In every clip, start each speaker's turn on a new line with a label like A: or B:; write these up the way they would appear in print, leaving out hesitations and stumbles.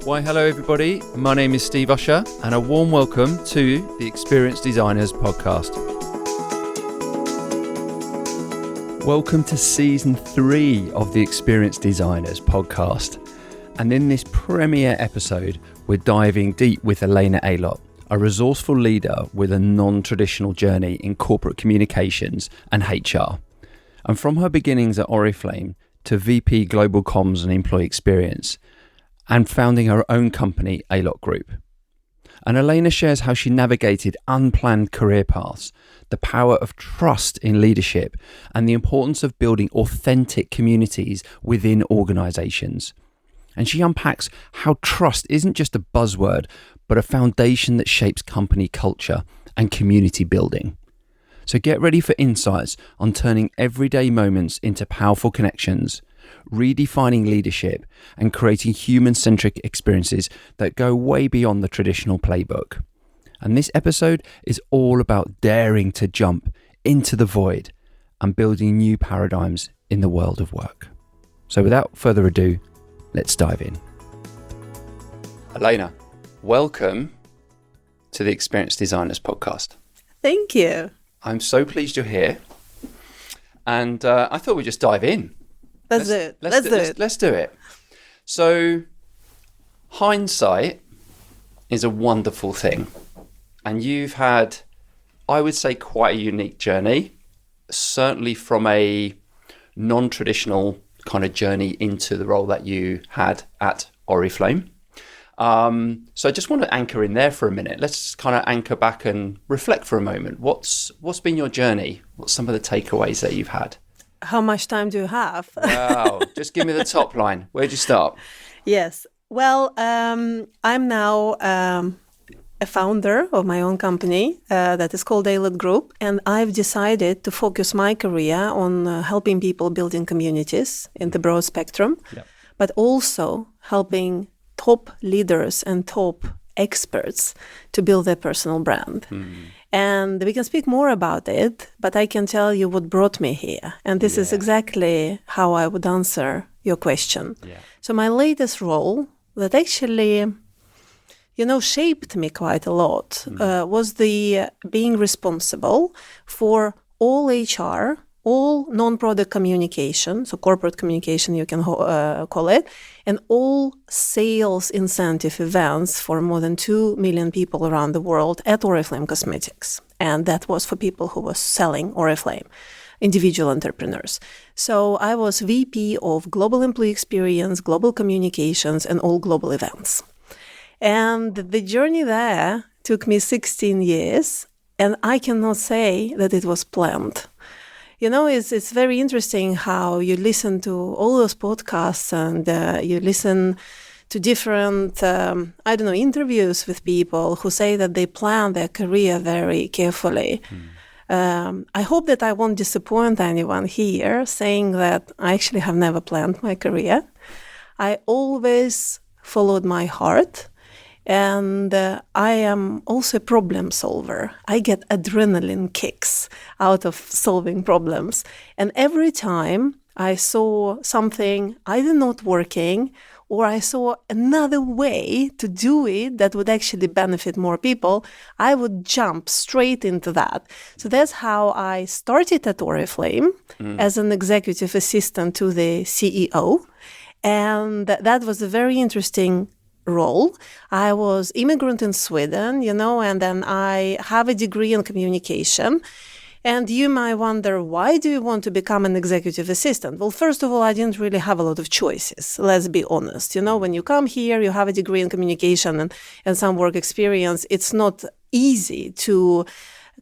A: Why, hello everybody. My name is Steve Usher and a warm welcome to the Experienced Designers podcast. Welcome to season 3 of the Experienced Designers podcast. And in this premiere episode, we're diving deep with Elena Aylott, a resourceful leader with a non-traditional journey in corporate communications and HR. And from her beginnings at Oriflame to VP Global Comms and Employee Experience, and founding her own company, Aylott Group. And Elena shares how she navigated unplanned career paths, the power of trust in leadership, and the importance of building authentic communities within organizations. And she unpacks how trust isn't just a buzzword, but a foundation that shapes company culture and community building. So get ready for insights on turning everyday moments into powerful connections, redefining leadership, and creating human-centric experiences that go way beyond the traditional playbook. And this episode is all about daring to jump into the void and building new paradigms in the world of work. So without further ado, let's dive in. Elena, welcome to the Experienced Designers podcast.
B: Thank you.
A: I'm so pleased you're here. And I thought we'd just dive in.
B: Let's do it.
A: So, hindsight is a wonderful thing. And you've had, I would say, quite a unique journey, certainly from a non-traditional kind of journey into the role that you had at Oriflame. So I just want to anchor in there for a minute. Let's kind of anchor back and reflect for a moment. What's been your journey? What's some of the takeaways that you've had?
B: How much time do you have?
A: Wow. Just give me the top line. Where'd you start?
B: Yes. Well, I'm now a founder of my own company that is called Aylott Group. And I've decided to focus my career on helping people building communities in the broad spectrum, but also helping top leaders and top experts to build their personal brand. And we can speak more about it, but I can tell you what brought me here. And this is exactly how I would answer your question. So my latest role that actually, shaped me quite a lot was the being responsible for all HR, all non-product communication, so corporate communication you can call it, and all sales incentive events for more than 2 million people around the world at Oriflame Cosmetics. And that was for people who were selling Oriflame, individual entrepreneurs. So I was VP of Global Employee Experience, Global Communications, and all global events. And the journey there took me 16 years, and I cannot say that it was planned. It's very interesting how you listen to all those podcasts and you listen to different, interviews with people who say that they plan their career very carefully. I hope that I won't disappoint anyone here saying that I actually have never planned my career. I always followed my heart. And I am also a problem solver. I get adrenaline kicks out of solving problems. And every time I saw something either not working or I saw another way to do it that would actually benefit more people, I would jump straight into that. So that's how I started at Oriflame as an executive assistant to the CEO. And that was a very interesting role. I was immigrant in Sweden, and then I have a degree in communication. And you might wonder, why do you want to become an executive assistant? Well, first of all, I didn't really have a lot of choices. Let's be honest. When you come here, you have a degree in communication and some work experience. It's not easy to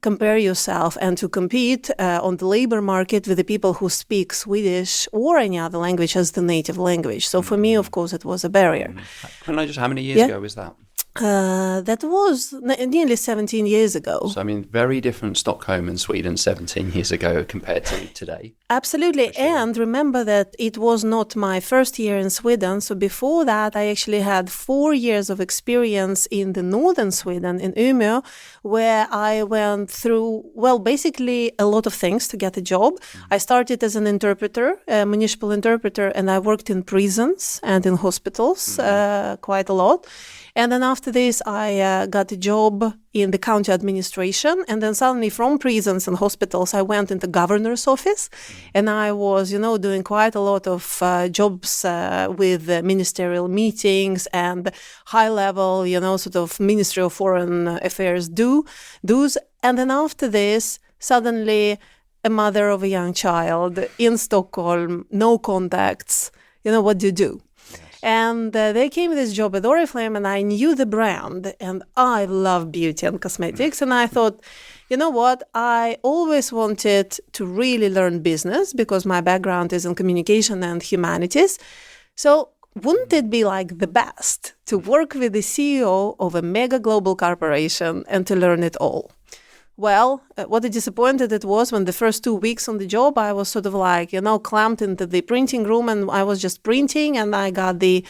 B: compare yourself and to compete on the labor market with the people who speak Swedish or any other language as the native language. So for me, of course, it was a barrier.
A: Can I just, how many years ago was that?
B: That was nearly 17 years ago.
A: So, I mean, very different Stockholm and Sweden 17 years ago compared to today.
B: Absolutely.
A: Sure.
B: And remember that it was not my first year in Sweden. So before that, I actually had 4 years of experience in the northern Sweden, in Umeå, where I went through, well, basically a lot of things to get a job. I started as an interpreter, a municipal interpreter, and I worked in prisons and in hospitals quite a lot. And then after this, I got a job in the county administration. And then suddenly from prisons and hospitals, I went into governor's office. And I was, doing quite a lot of jobs with ministerial meetings and high level, sort of Ministry of Foreign Affairs dues. And then after this, suddenly a mother of a young child in Stockholm, no contacts. What do you do? And they came with this job at Oriflame, and I knew the brand, and I love beauty and cosmetics. And I thought, you know what? I always wanted to really learn business because my background is in communication and humanities. So wouldn't it be like the best to work with the CEO of a mega global corporation and to learn it all? Well, what a disappointed it was when the first 2 weeks on the job, I was sort of like, clamped into the printing room and I was just printing, and I got the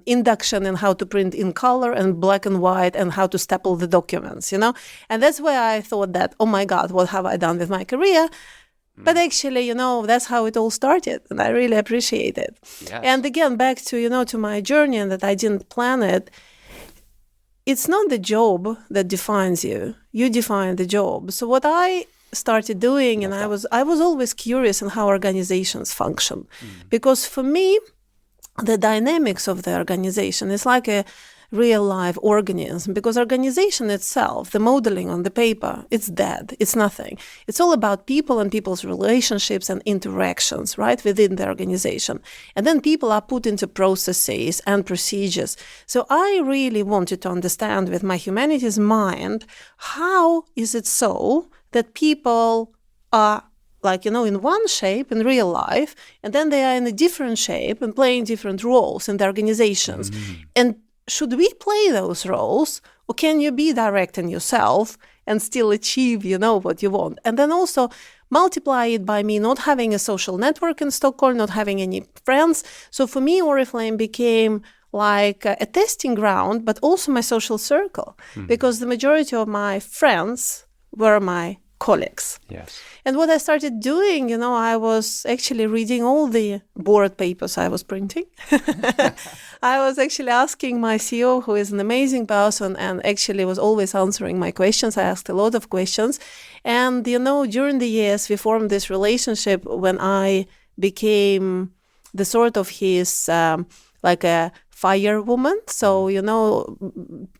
B: induction in how to print in color and black and white and how to staple the documents, And that's where I thought that, oh my God, what have I done with my career? But actually, that's how it all started, and I really appreciate it.
A: Yes.
B: And again, back to, to my journey and that I didn't plan it. It's not the job that defines you. You define the job. So what I started doing, and I was always curious in how organizations function. Because for me, the dynamics of the organization is like a real live organism, because organization itself, the modeling on the paper, it's dead. It's nothing. It's all about people and people's relationships and interactions, right, within the organization. And then people are put into processes and procedures. So I really wanted to understand with my humanities mind, how is it so that people are in one shape in real life, and then they are in a different shape and playing different roles in the organizations. And should we play those roles, or can you be direct in yourself and still achieve, what you want? And then also multiply it by me not having a social network in Stockholm, not having any friends. So for me, Oriflame became like a testing ground, but also my social circle, because the majority of my friends were my colleagues.
A: Yes.
B: And what I started doing, I was actually reading all the board papers I was printing. I was actually asking my CEO, who is an amazing person and actually was always answering my questions. I asked a lot of questions. And, during the years, we formed this relationship when I became the sort of his, like a firewoman. So,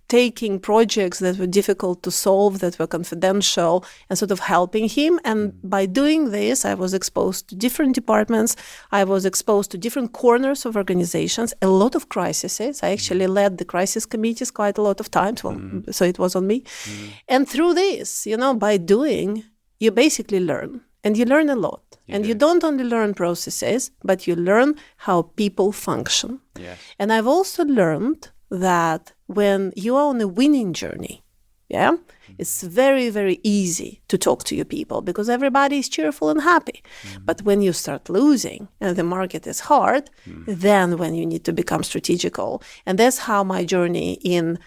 B: taking projects that were difficult to solve, that were confidential, and sort of helping him. And by doing this, I was exposed to different departments. I was exposed to different corners of organizations, a lot of crises. I actually led the crisis committees quite a lot of times. So it was on me. And through this, by doing, you basically learn. And you learn a lot. You don't only learn processes, but you learn how people function.
A: Yes.
B: And I've also learned that when you are on a winning journey, it's very, very easy to talk to your people because everybody is cheerful and happy. But when you start losing and the market is hard, then when you need to become strategical. And that's how my journey in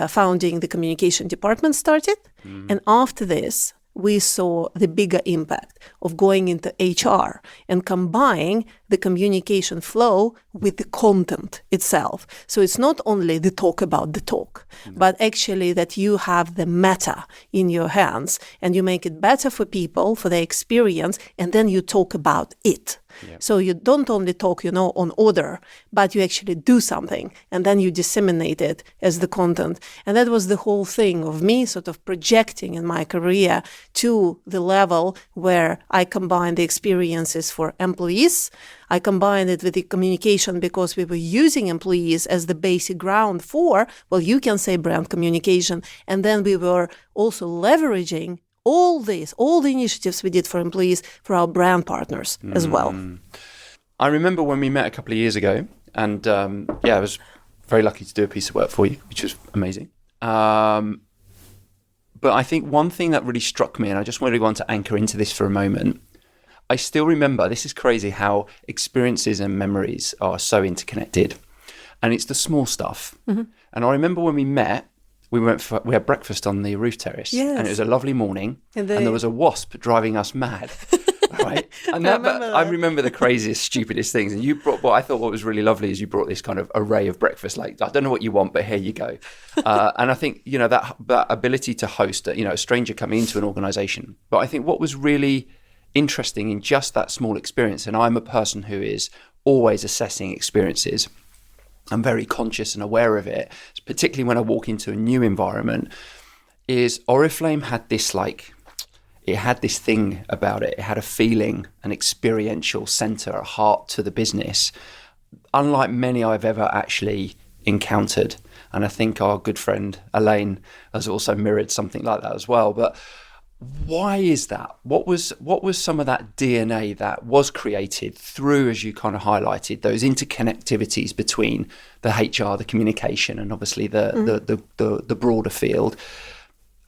B: founding the communication department started. And after this, we saw the bigger impact of going into HR and combining the communication flow with the content itself. So it's not only the talk about the talk, but actually that you have the meta in your hands and you make it better for people, for their experience, and then you talk about it. Yep. So you don't only talk, on order, but you actually do something and then you disseminate it as the content. And that was the whole thing of me sort of projecting in my career to the level where I combined the experiences for employees. I combined it with the communication because we were using employees as the basic ground for, you can say brand communication. And then we were also leveraging all the initiatives we did for employees, for our brand partners as well.
A: I remember when we met a couple of years ago, and it was very lucky to do a piece of work for you, which was amazing. But I think one thing that really struck me, and I just really want to anchor into this for a moment, I still remember, this is crazy how experiences and memories are so interconnected. And it's the small stuff. Mm-hmm. And I remember when we met, we had breakfast on the roof terrace.
B: Yes.
A: And it was a lovely morning. And there was a wasp driving us mad. Right? And I remember the craziest, stupidest things. And you brought, what was really lovely is you brought this kind of array of breakfast. Like, I don't know what you want, but here you go. And I think, that ability to host, a stranger coming into an organization. But I think what was really interesting in just that small experience, and I'm a person who is always assessing experiences. I'm very conscious and aware of it, particularly when I walk into a new environment, is Oriflame had this it had this thing about it. It had a feeling, an experiential center, a heart to the business, unlike many I've ever actually encountered. And I think our good friend Elaine has also mirrored something like that as well. But why is that? What was some of that DNA that was created through, as you kind of highlighted, those interconnectivities between the HR, the communication, and obviously the broader field?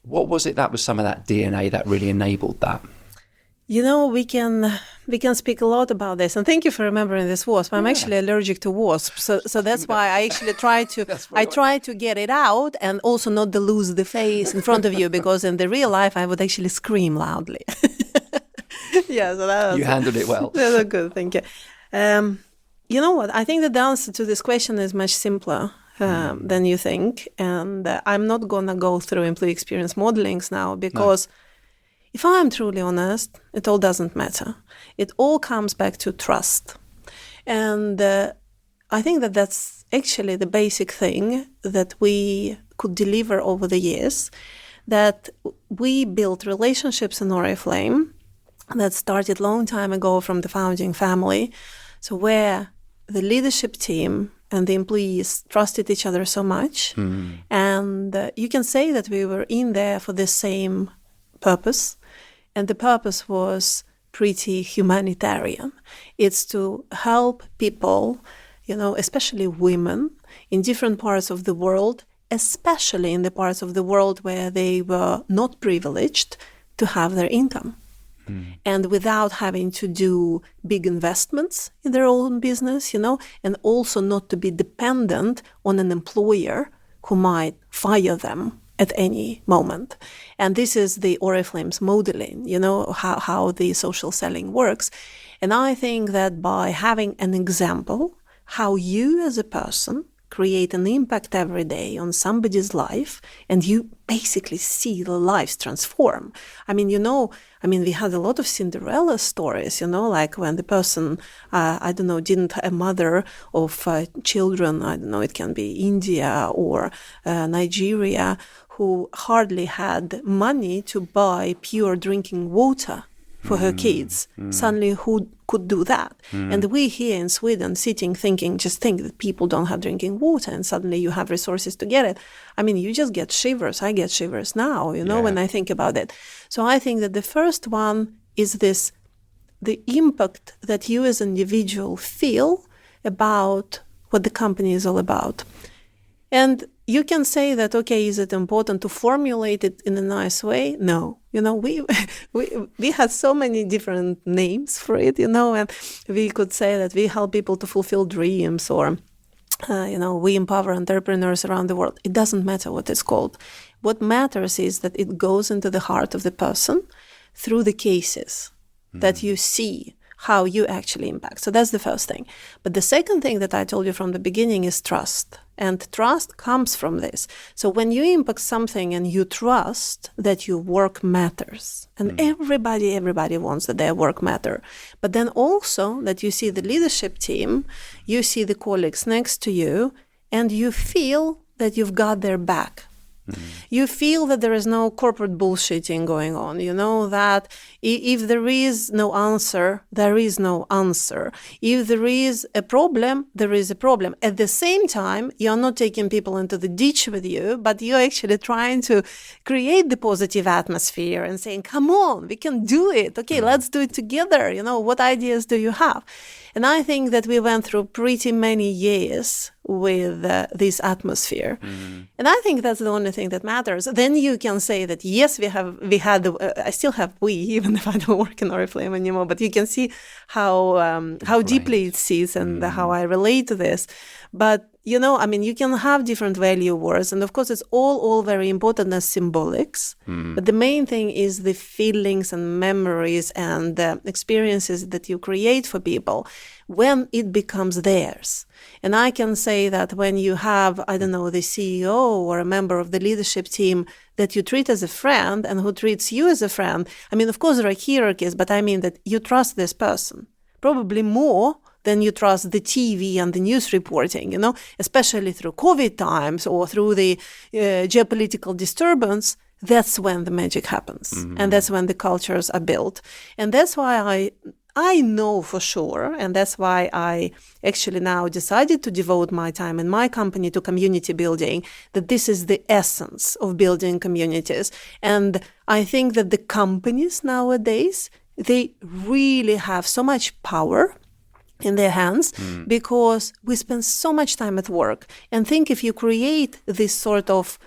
A: What was it that was some of that DNA that really enabled that?
B: We can speak a lot about this, and thank you for remembering this wasp. I'm actually allergic to wasps, so that's why I actually try to get it out, and also not to lose the face in front of you, because in the real life I would actually scream loudly. Yeah, so that was,
A: you handled it well.
B: That was good, thank you. You know what? I think that the answer to this question is much simpler than you think, and I'm not gonna go through employee experience modelings now, because if I'm truly honest, it all doesn't matter. It all comes back to trust. And I think that that's actually the basic thing that we could deliver over the years, that we built relationships in Oriflame that started a long time ago from the founding family. So where the leadership team and the employees trusted each other so much. And you can say that we were in there for the same purpose. And the purpose was pretty humanitarian. It's to help people, especially women in different parts of the world, especially in the parts of the world where they were not privileged, to have their income. And without having to do big investments in their own business, and also not to be dependent on an employer who might fire them at any moment. And this is the Oriflame's modeling, how the social selling works. And I think that by having an example, how you as a person create an impact every day on somebody's life, and you basically see the lives transform. We had a lot of Cinderella stories, like when the person, didn't have a mother of children, it can be India or Nigeria, who hardly had money to buy pure drinking water for her kids. Suddenly, who could do that? And we here in Sweden sitting thinking that people don't have drinking water, and suddenly you have resources to get it. You just get shivers. I get shivers now, when I think about it. So I think that the first one is the impact that you as an individual feel about what the company is all about. And you can say that, okay, is it important to formulate it in a nice way? No. We had so many different names for it, and we could say that we help people to fulfill dreams, or, we empower entrepreneurs around the world. It doesn't matter what it's called. What matters is that it goes into the heart of the person through the cases that you see how you actually impact. So that's the first thing. But the second thing that I told you from the beginning is trust. And trust comes from this. So when you impact something and you trust that your work matters, and everybody wants that their work matter, but then also that you see the leadership team, you see the colleagues next to you, and you feel that you've got their back. You feel that there is no corporate bullshitting going on, that If there is no answer, there is no answer. If there is a problem, there is a problem. At the same time, you're not taking people into the ditch with you, but you're actually trying to create the positive atmosphere and saying, come on, we can do it. Okay, let's do it together. What ideas do you have? And I think that we went through pretty many years with this atmosphere. And I think that's the only thing that matters. Then you can say that, yes, I still have even if I don't work in Oriflame anymore, but you can see how deeply it sits and how I relate to this. But, you can have different value words. And of course, it's all very important as symbolics. But the main thing is the feelings and memories and experiences that you create for people when it becomes theirs. And I can say that when you have, the CEO or a member of the leadership team that you treat as a friend and who treats you as a friend, of course there are hierarchies, but I mean that you trust this person probably more than you trust the TV and the news reporting, especially through COVID times or through the geopolitical disturbance. That's when the magic happens. And that's when the cultures are built. And that's why I know for sure, and that's why I actually now decided to devote my time in my company to community building, that this is the essence of building communities. And I think that the companies nowadays, they really have so much power in their hands because we spend so much time at work. And think if you create this sort of,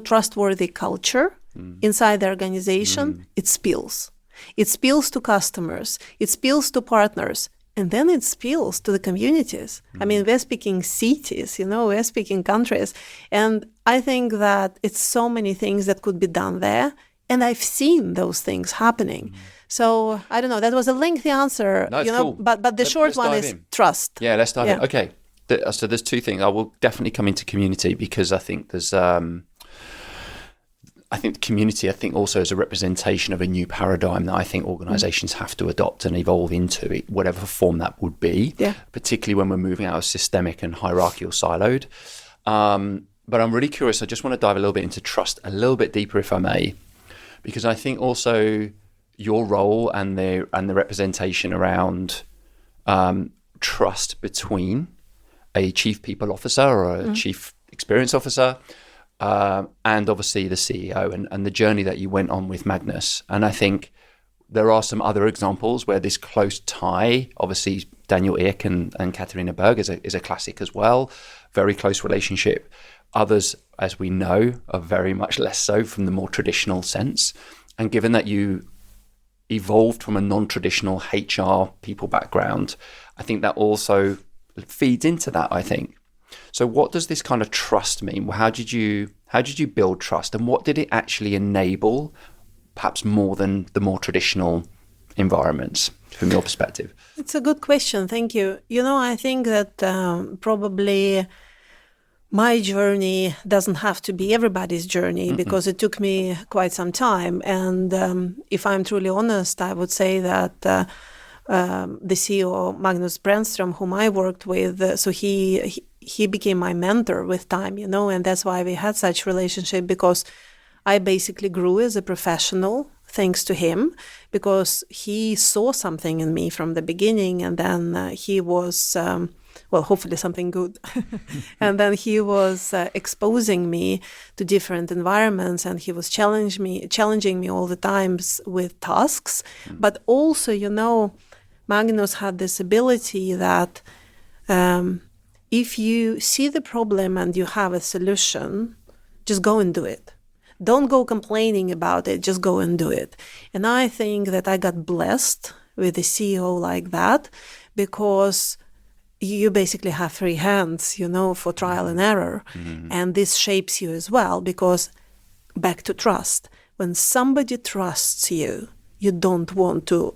B: trustworthy culture inside the organization, it spills. It spills to customers, it spills to partners, and then it spills to the communities. We're speaking cities, we're speaking countries. And I think that it's so many things that could be done there. And I've seen those things happening. So I don't know, that was a lengthy answer,
A: no, cool.
B: but the short one is trust.
A: Yeah, let's dive in. Okay, so there's two things. I will definitely come into community because I think there's... I think community, also is a representation of a new paradigm that I think organizations have to adopt and evolve into, whatever form that would be, particularly when we're moving out of systemic and hierarchical siloed. But I'm really curious. I just want to dive a little bit into trust a little bit deeper, if I may, because I think also your role and the representation around trust between a chief people officer or a chief experience officer and obviously the CEO and the journey that you went on with Magnus. And I think there are some other examples where this close tie, obviously Daniel Ek and Katharina Berg is a classic as well, very close relationship. Others, as we know, are very much less so from the more traditional sense. And given that you evolved from a non-traditional HR people background, I think that also feeds into that, I think. So what does this kind of trust mean? How did you build trust, and what did it actually enable, perhaps more than the more traditional environments from your perspective?
B: It's a good question. Thank you. I think that probably my journey doesn't have to be everybody's journey because it took me quite some time. And if I'm truly honest, I would say that the CEO, Magnus Brännström, whom I worked with, so he became my mentor with time, and that's why we had such relationship, because I basically grew as a professional thanks to him, because he saw something in me from the beginning, and then he was... hopefully something good. And then he was exposing me to different environments, and he was challenging me all the times with tasks. But also, Magnus had this ability that if you see the problem and you have a solution, just go and do it. Don't go complaining about it, just go and do it. And I think that I got blessed with a CEO like that, because you basically have free hands, for trial and error. And this shapes you as well, because back to trust. When somebody trusts you, you don't want to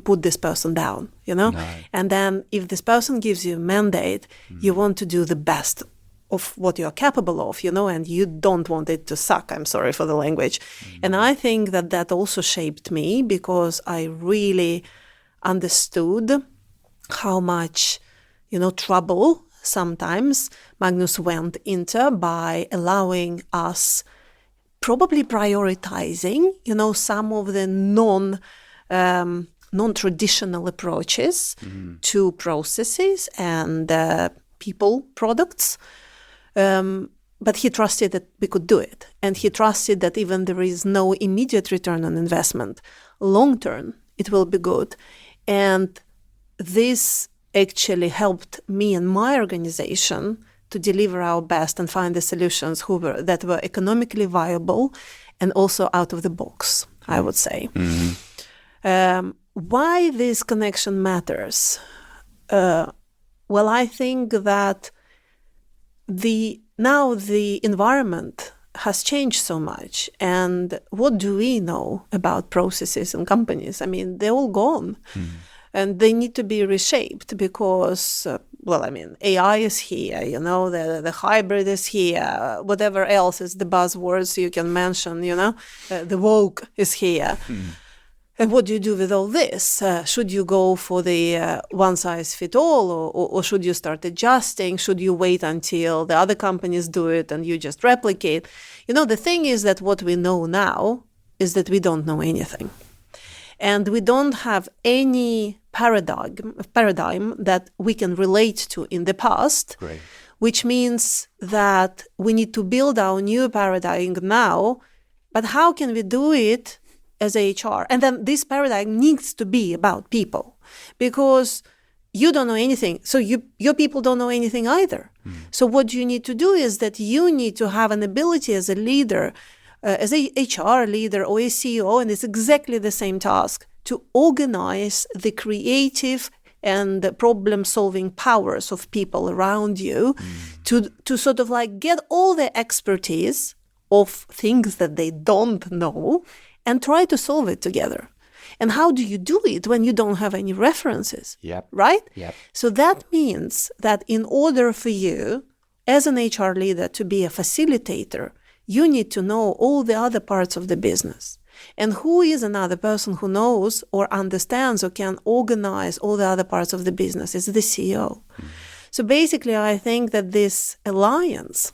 B: put this person down, No. And then if this person gives you a mandate, you want to do the best of what you're capable of, and you don't want it to suck. I'm sorry for the language. And I think that also shaped me, because I really understood how much trouble sometimes Magnus went into by allowing us, probably prioritizing, some of the non-traditional approaches to processes and people products. But he trusted that we could do it. And he trusted that even there is no immediate return on investment, long term, it will be good. And this actually helped me and my organization to deliver our best and find the solutions that were economically viable and also out of the box, I would say. Why this connection matters? Well, I think that now the environment has changed so much. And what do we know about processes and companies? I mean, they're all gone. And they need to be reshaped because, AI is here, the hybrid is here, whatever else is the buzzwords you can mention, the woke is here. And what do you do with all this? Should you go for the one-size-fits-all, or should you start adjusting? Should you wait until the other companies do it and you just replicate? The thing is that what we know now is that we don't know anything. And we don't have any paradigm that we can relate to in the past,
A: Great.
B: Which means that we need to build our new paradigm now. But how can we do it as HR? And then this paradigm needs to be about people, because you don't know anything. So your people don't know anything either. So what you need to do is that you need to have an ability as a leader, as a HR leader or a CEO, and it's exactly the same task, to organize the creative and the problem-solving powers of people around you, to sort of like get all the expertise of things that they don't know and try to solve it together. And how do you do it when you don't have any references?
A: Yep.
B: Right?
A: Yep.
B: So that means that in order for you, as an HR leader, to be a facilitator, you need to know all the other parts of the business. And who is another person who knows or understands or can organize all the other parts of the business? Is the CEO. So basically, I think that this alliance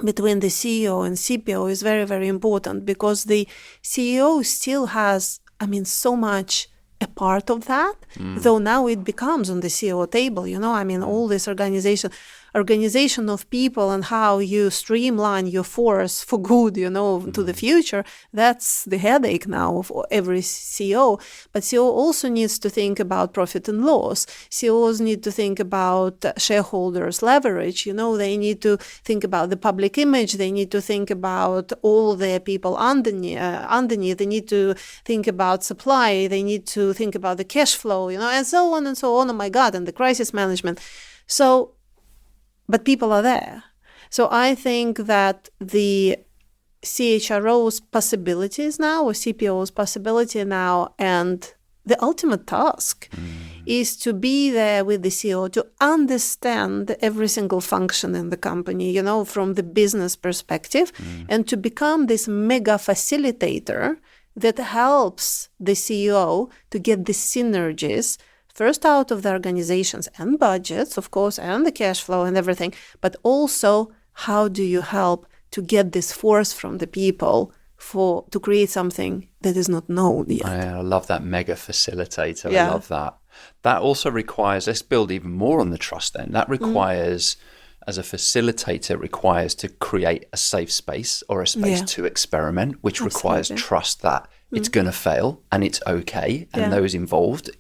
B: between the CEO and CPO is very, very important, because the CEO still has, so much a part of that, though now it becomes on the CEO table, all this organization of people and how you streamline your force for good, to the future. That's the headache now of every CEO. But CEO also needs to think about profit and loss. CEOs need to think about shareholders' leverage. They need to think about the public image. They need to think about all the people underneath. They need to think about supply. They need to think about the cash flow, and so on and so on. Oh my God, and the crisis management. But people are there. So I think that the CHRO's possibilities now, or CPO's possibility now, and the ultimate task is to be there with the CEO, to understand every single function in the company, from the business perspective, and to become this mega facilitator that helps the CEO to get the synergies first out of the organizations and budgets, of course, and the cash flow and everything, but also how do you help to get this force from the people to create something that is not known yet.
A: I love that mega facilitator.
B: Yeah.
A: I love that. That also requires, let's build even more on the trust then. That requires, as a facilitator, requires to create a safe space or a space to experiment, which requires trust that it's going to fail and it's okay, and those involved,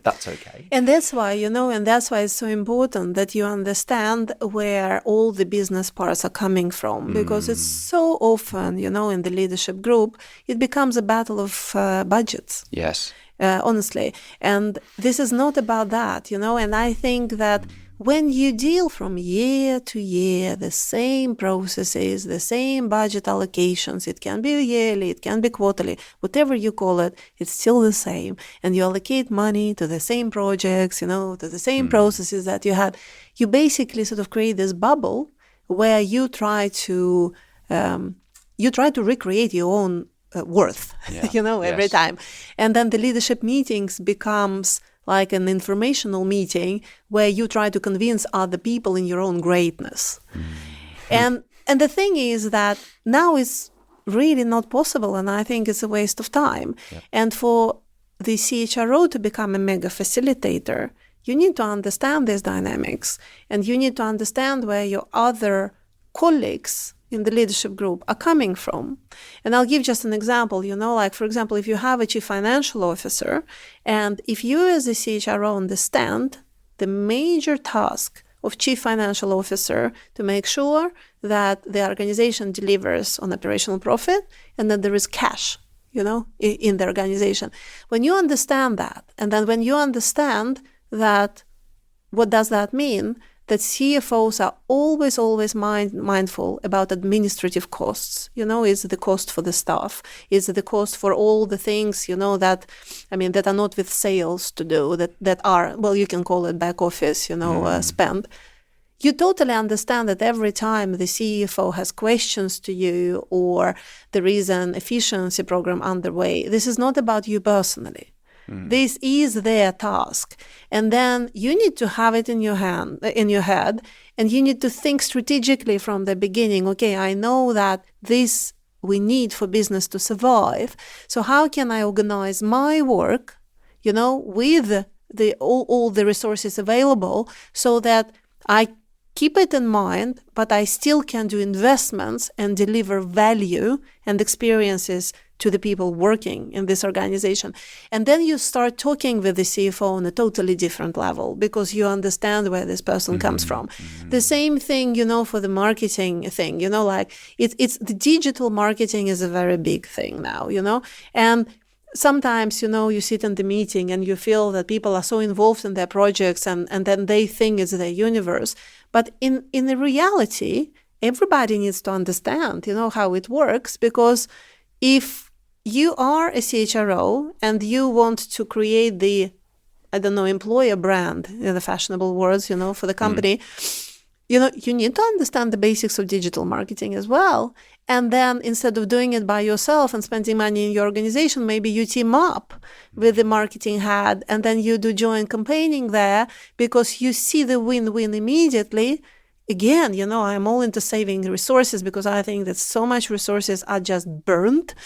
A: that's okay.
B: And that's why, and that's why it's so important that you understand where all the business parts are coming from, because it's so often, in the leadership group, it becomes a battle of budgets.
A: Yes.
B: Honestly. And this is not about that, and I think that when you deal from year to year, the same processes, the same budget allocations, it can be yearly, it can be quarterly, whatever you call it, it's still the same. And you allocate money to the same projects, to the same processes that you had. You basically sort of create this bubble where you try to recreate your own worth, every time. And then the leadership meetings becomes like an informational meeting where you try to convince other people in your own greatness. And the thing is that now is really not possible, and I think it's a waste of time. And for the CHRO to become a mega facilitator, you need to understand these dynamics, and you need to understand where your other colleagues in the leadership group are coming from. And I'll give just an example, like, for example, if you have a chief financial officer, and if you as a CHRO understand the major task of chief financial officer to make sure that the organization delivers on operational profit and that there is cash, in the organization. When you understand that, and then when you understand that, what does that mean? That CFOs are always mindful about administrative costs. Is the cost for the staff? Is the cost for all the things, that are not with sales to do, that are, well, you can call it back office, spend. You totally understand that every time the CFO has questions to you or there is an efficiency program underway, this is not about you personally. This is their task. And then you need to have it in your head, and you need to think strategically from the beginning. Okay, I know that this we need for business to survive. So how can I organize my work, with all the resources available so that I keep it in mind, but I still can do investments and deliver value and experiences to the people working in this organization. And then you start talking with the CFO on a totally different level because you understand where this person comes from. The same thing, for the marketing thing, like it's the digital marketing is a very big thing now, and sometimes, you sit in the meeting and you feel that people are so involved in their projects and then they think it's their universe. But in the reality, everybody needs to understand, how it works, because if you are a CHRO and you want to create the, employer brand, in the fashionable words, for the company, you need to understand the basics of digital marketing as well. And then instead of doing it by yourself and spending money in your organization, maybe you team up with the marketing head and then you do joint campaigning there because you see the win-win immediately. Again, I'm all into saving resources because I think that so much resources are just burnt,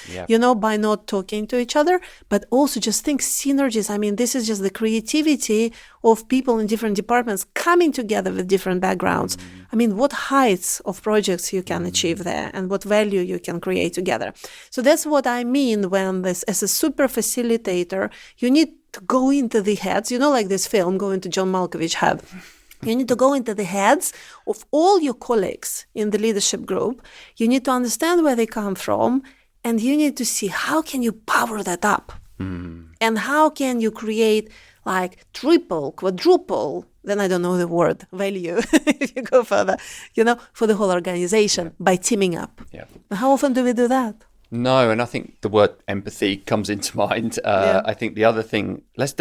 B: by not talking to each other, but also just think synergies. This is just the creativity of people in different departments coming together with different backgrounds. What heights of projects you can achieve there and what value you can create together. So that's what I mean when as a super facilitator, you need to go into the heads, like this film, go into John Malkovich's head. You need to go into the heads of all your colleagues in the leadership group. You need to understand where they come from, and you need to see how can you power that up, and how can you create like triple, quadruple, then I don't know the word, value, if you go further, for the whole organization by teaming up. Yeah. How often do we do that?
A: No, and I think the word empathy comes into mind. I think the other thing, I've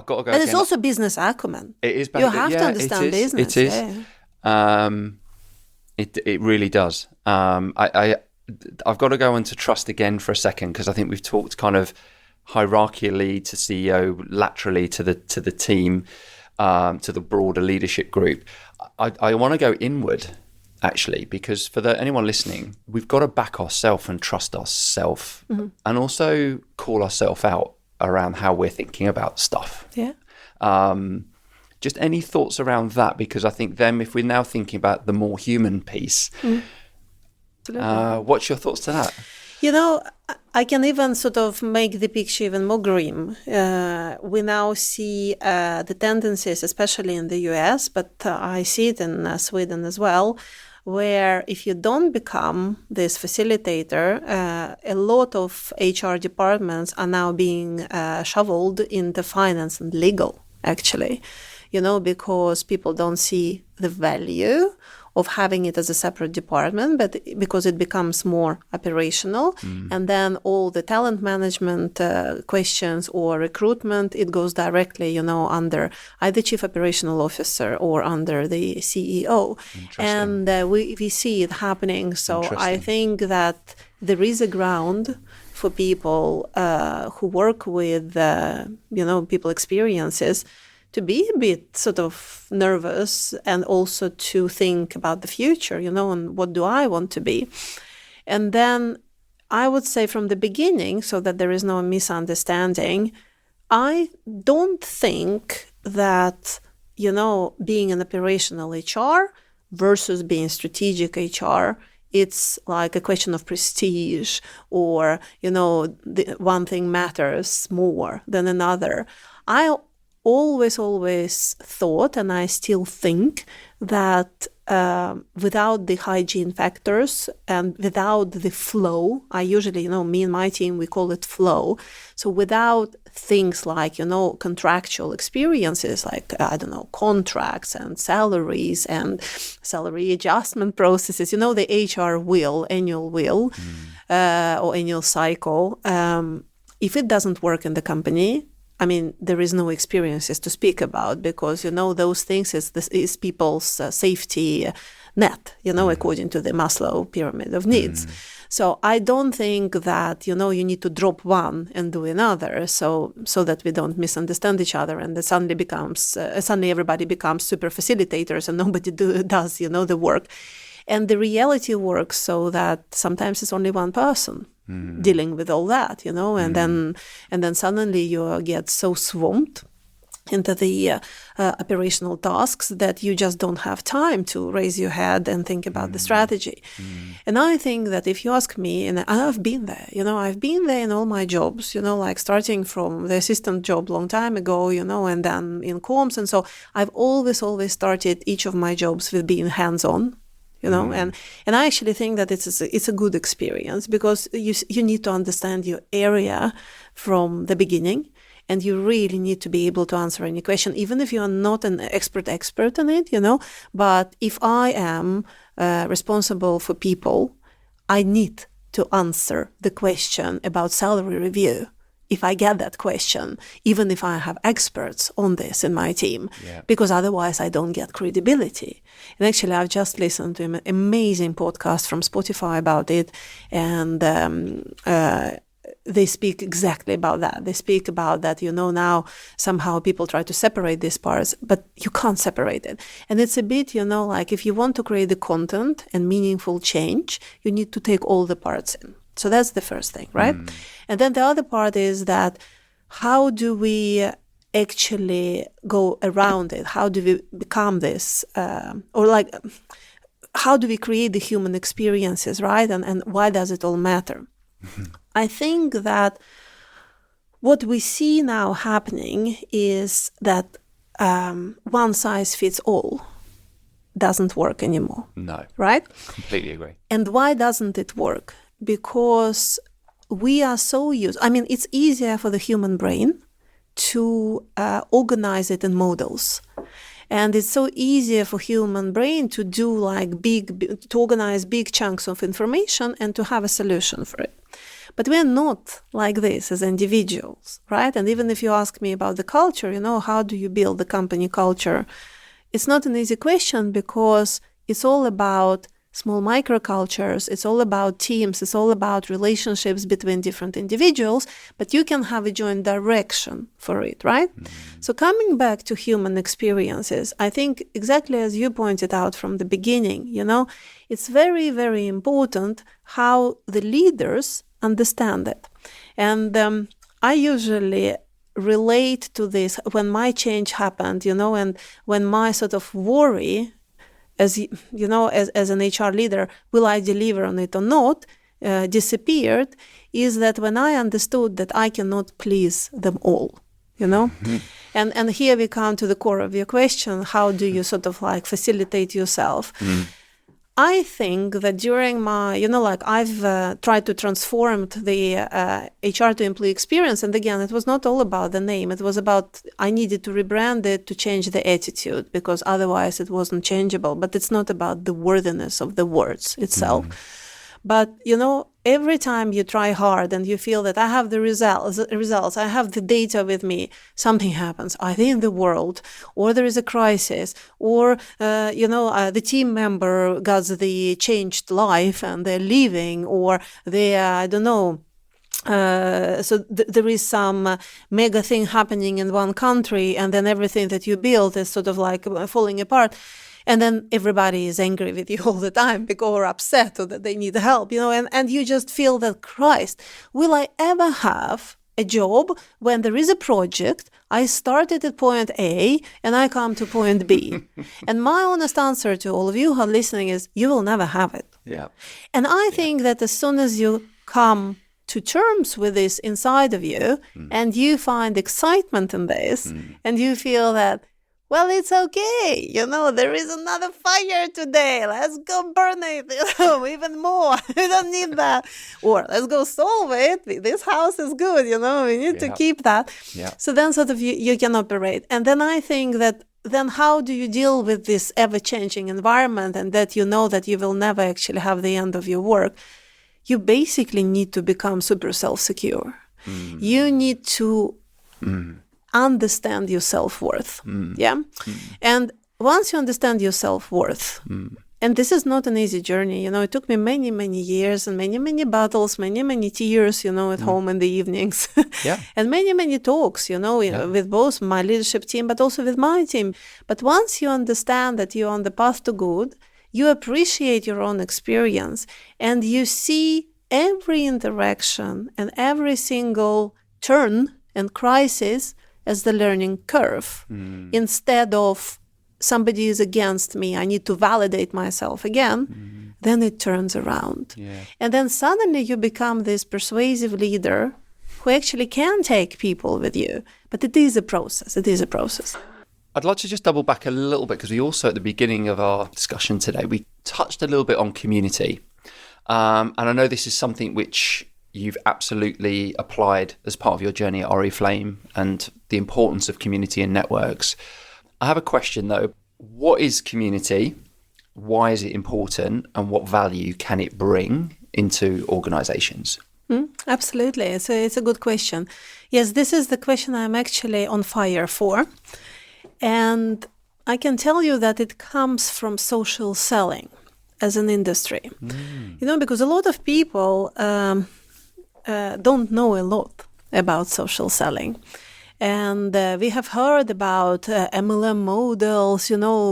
A: got to go.
B: And it's also business acumen.
A: It is.
B: You have to understand business.
A: It is. Yeah. It really does. I've got to go into trust again for a second because I think we've talked kind of hierarchically to CEO, laterally to the team, to the broader leadership group. I want to go inward. Actually, because for anyone listening, we've got to back ourselves and trust ourselves, and also call ourselves out around how we're thinking about stuff.
B: Yeah.
A: Just any thoughts around that? Because I think then, if we're now thinking about the more human piece, what's your thoughts to that?
B: I can even sort of make the picture even more grim. We now see the tendencies, especially in the US, but I see it in Sweden as well, where if you don't become this facilitator, a lot of HR departments are now being shoveled into finance and legal, actually, because people don't see the value of having it as a separate department, but because it becomes more operational. And then all the talent management questions or recruitment, it goes directly, under either chief operational officer or under the CEO. And we see it happening. So I think that there is a ground for people who work with, people experiences to be a bit sort of nervous and also to think about the future, and what do I want to be? And then I would say from the beginning, so that there is no misunderstanding, I don't think that, being an operational HR versus being strategic HR, it's like a question of prestige or, one thing matters more than another. I always thought, and I still think, that without the hygiene factors and without the flow, I usually, me and my team, we call it flow. So without things like, contractual experiences, like, contracts and salaries and salary adjustment processes, the HR annual will, or annual cycle, if it doesn't work in the company, I mean, there is no experiences to speak about because, those things is people's safety net, according to the Maslow pyramid of needs. So I don't think that, you need to drop one and do another so that we don't misunderstand each other and that suddenly everybody becomes super facilitators and nobody does, the work. And the reality works so that sometimes it's only one person dealing with all that, and then suddenly you get so swamped into the operational tasks that you just don't have time to raise your head and think about the strategy. And I think that if you ask me, and I've been there, I've been there in all my jobs, like starting from the assistant job long time ago, and then in comms. And so I've always started each of my jobs with being hands-on. And I actually think that it's a good experience because you need to understand your area from the beginning, and you really need to be able to answer any question, even if you are not an expert in it, But if I am responsible for people, I need to answer the question about salary review. If I get that question, even if I have experts on this in my team, because otherwise I don't get credibility. And actually, I've just listened to an amazing podcast from Spotify about it, and they speak exactly about that. They speak about that, now somehow people try to separate these parts, but you can't separate it. And it's a bit, like if you want to create the content and meaningful change, you need to take all the parts in. So that's the first thing, right? And then the other part is that how do we actually go around it? How do we become this? How do we create the human experiences, right? And why does it all matter? I think that what we see now happening is that one size fits all doesn't work anymore.
A: No.
B: Right?
A: Completely agree.
B: And why doesn't it work? Because we are so used, it's easier for the human brain to organize it in models. And it's so easier for human brain to do to organize big chunks of information and to have a solution for it. But we're not like this as individuals, right? And even if you ask me about the culture, how do you build the company culture? It's not an easy question because it's all about small microcultures, it's all about teams, it's all about relationships between different individuals, but you can have a joint direction for it, right? So coming back to human experiences, I think exactly as you pointed out from the beginning, it's very, very important how the leaders understand it. And I usually relate to this when my change happened, and when my sort of worry as an HR leader, will I deliver on it or not, disappeared, is that when I understood that I cannot please them all, And here we come to the core of your question, how do you sort of facilitate yourself? I think that during my, I've tried to transform the HR to employee experience. And again, it was not all about the name. It was about, I needed to rebrand it to change the attitude because otherwise it wasn't changeable. But it's not about the worthiness of the words itself. But, every time you try hard and you feel that I have the results, I have the data with me, something happens either in the world or there is a crisis or, the team member got the changed life and they're leaving or they, there is some mega thing happening in one country and then everything that you built is sort of falling apart. And then everybody is angry with you all the time or upset or that they need help, and you just feel that, Christ, will I ever have a job when there is a project. I started at point A and I come to point B. And my honest answer to all of you who are listening is you will never have it.
A: Yeah.
B: And I think that as soon as you come to terms with this inside of you and you find excitement in this and you feel that, well, it's okay, there is another fire today. Let's go burn it, even more. We don't need that. Or let's go solve it. This house is good, we need to keep that.
A: Yeah.
B: So then sort of you can operate. And then I think that then how do you deal with this ever-changing environment and that you know that you will never actually have the end of your work? You basically need to become super self-secure. You need to understand your self-worth. And once you understand your self-worth, and this is not an easy journey, it took me many, many years and many, many battles, many, many tears, at home in the evenings, and many, many talks, with both my leadership team, but also with my team. But once you understand that you're on the path to good, you appreciate your own experience and you see every interaction and every single turn and crisis as the learning curve. Instead of somebody is against me, I need to validate myself again, then it turns around. And then suddenly you become this persuasive leader who actually can take people with you. But it is a process.
A: I'd like to just double back a little bit because we also, at the beginning of our discussion today, we touched a little bit on community. And I know this is something which you've absolutely applied as part of your journey at Oriflame and the importance of community and networks. I have a question though. What is community? Why is it important? And what value can it bring into organizations?
B: Absolutely. So it's a good question. Yes, this is the question I'm actually on fire for. And I can tell you that it comes from social selling as an industry. Because a lot of people don't know a lot about social selling. And we have heard about MLM models,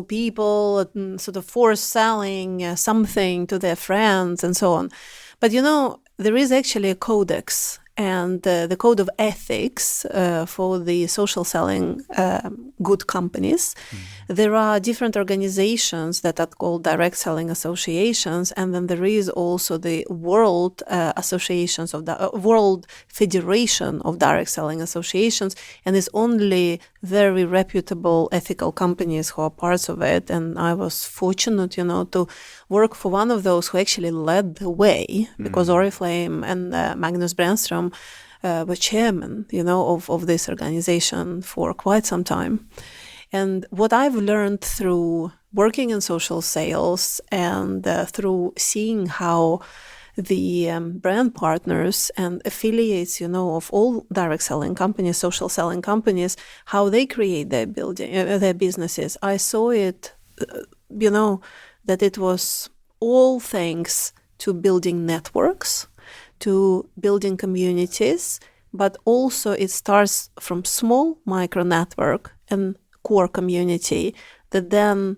B: people sort of force selling something to their friends and so on. But, there is actually a codex and the code of ethics for the social selling good companies. There are different organizations that are called direct selling associations, and then there is also the World Associations of the World Federation of Direct Selling Associations, and it's only very reputable ethical companies who are parts of it. And I was fortunate, to work for one of those who actually led the way, because Oriflame and Magnus Brännström were chairman, of this organization for quite some time. And what I've learned through working in social sales and through seeing how the brand partners and affiliates, of all direct selling companies, social selling companies, how they create their businesses, I saw it, that it was all thanks to building networks, to building communities, but also it starts from small micro network and core community that then,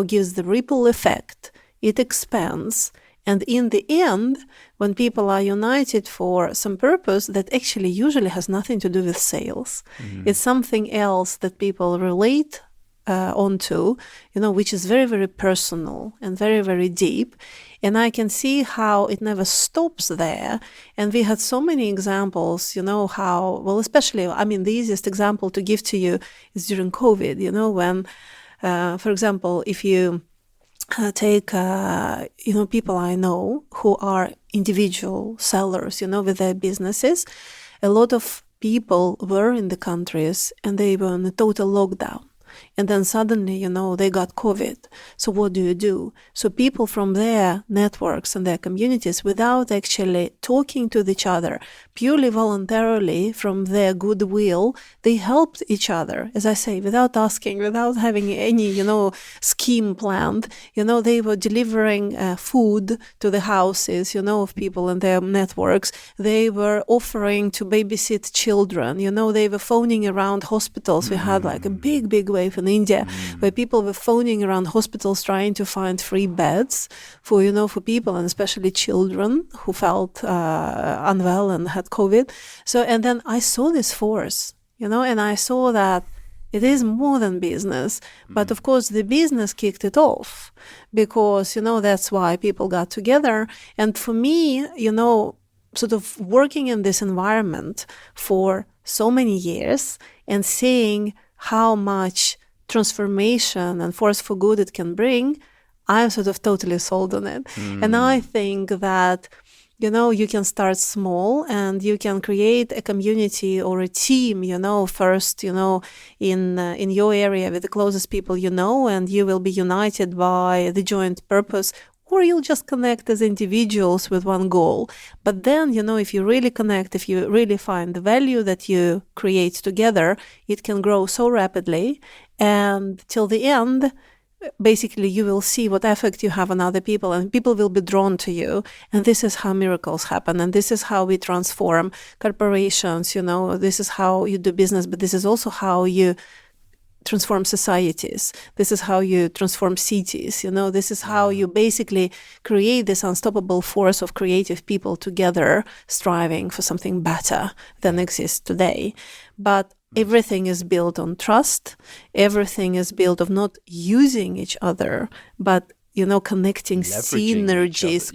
B: gives the ripple effect. It expands. And in the end, when people are united for some purpose that actually usually has nothing to do with sales, it's something else that people relate onto, which is very, very personal and very, very deep. And I can see how it never stops there. And we had so many examples, how, well, especially, the easiest example to give to you is during COVID, when, for example, if you take, people I know who are individual sellers, with their businesses, a lot of people were in the countries and they were in a total lockdown. And then suddenly, they got COVID. So what do? So people from their networks and their communities, without actually talking to each other, purely voluntarily from their goodwill, they helped each other. As I say, without asking, without having any, scheme planned, they were delivering food to the houses, of people in their networks. They were offering to babysit children. They were phoning around hospitals. We had like a big wave in India, where people were phoning around hospitals trying to find free beds for, for people, and especially children who felt unwell and had COVID. So, and then I saw this force, and I saw that it is more than business, but of course the business kicked it off because, that's why people got together. And for me, sort of working in this environment for so many years and seeing how much transformation and force for good it can bring, I'm sort of totally sold on it. And I think that you can start small and you can create a community or a team, first, in your area with the closest people, and you will be united by the joint purpose, or you'll just connect as individuals with one goal. But then, if you really connect, if you really find the value that you create together, it can grow so rapidly. And till the end, basically, you will see what effect you have on other people, and people will be drawn to you. And this is how miracles happen. And this is how we transform corporations. This is how you do business, but this is also how you transform societies. This is how you transform cities. This is how you basically create this unstoppable force of creative people together, striving for something better than exists today. But everything is built on trust. Everything is built of not using each other, but connecting synergies,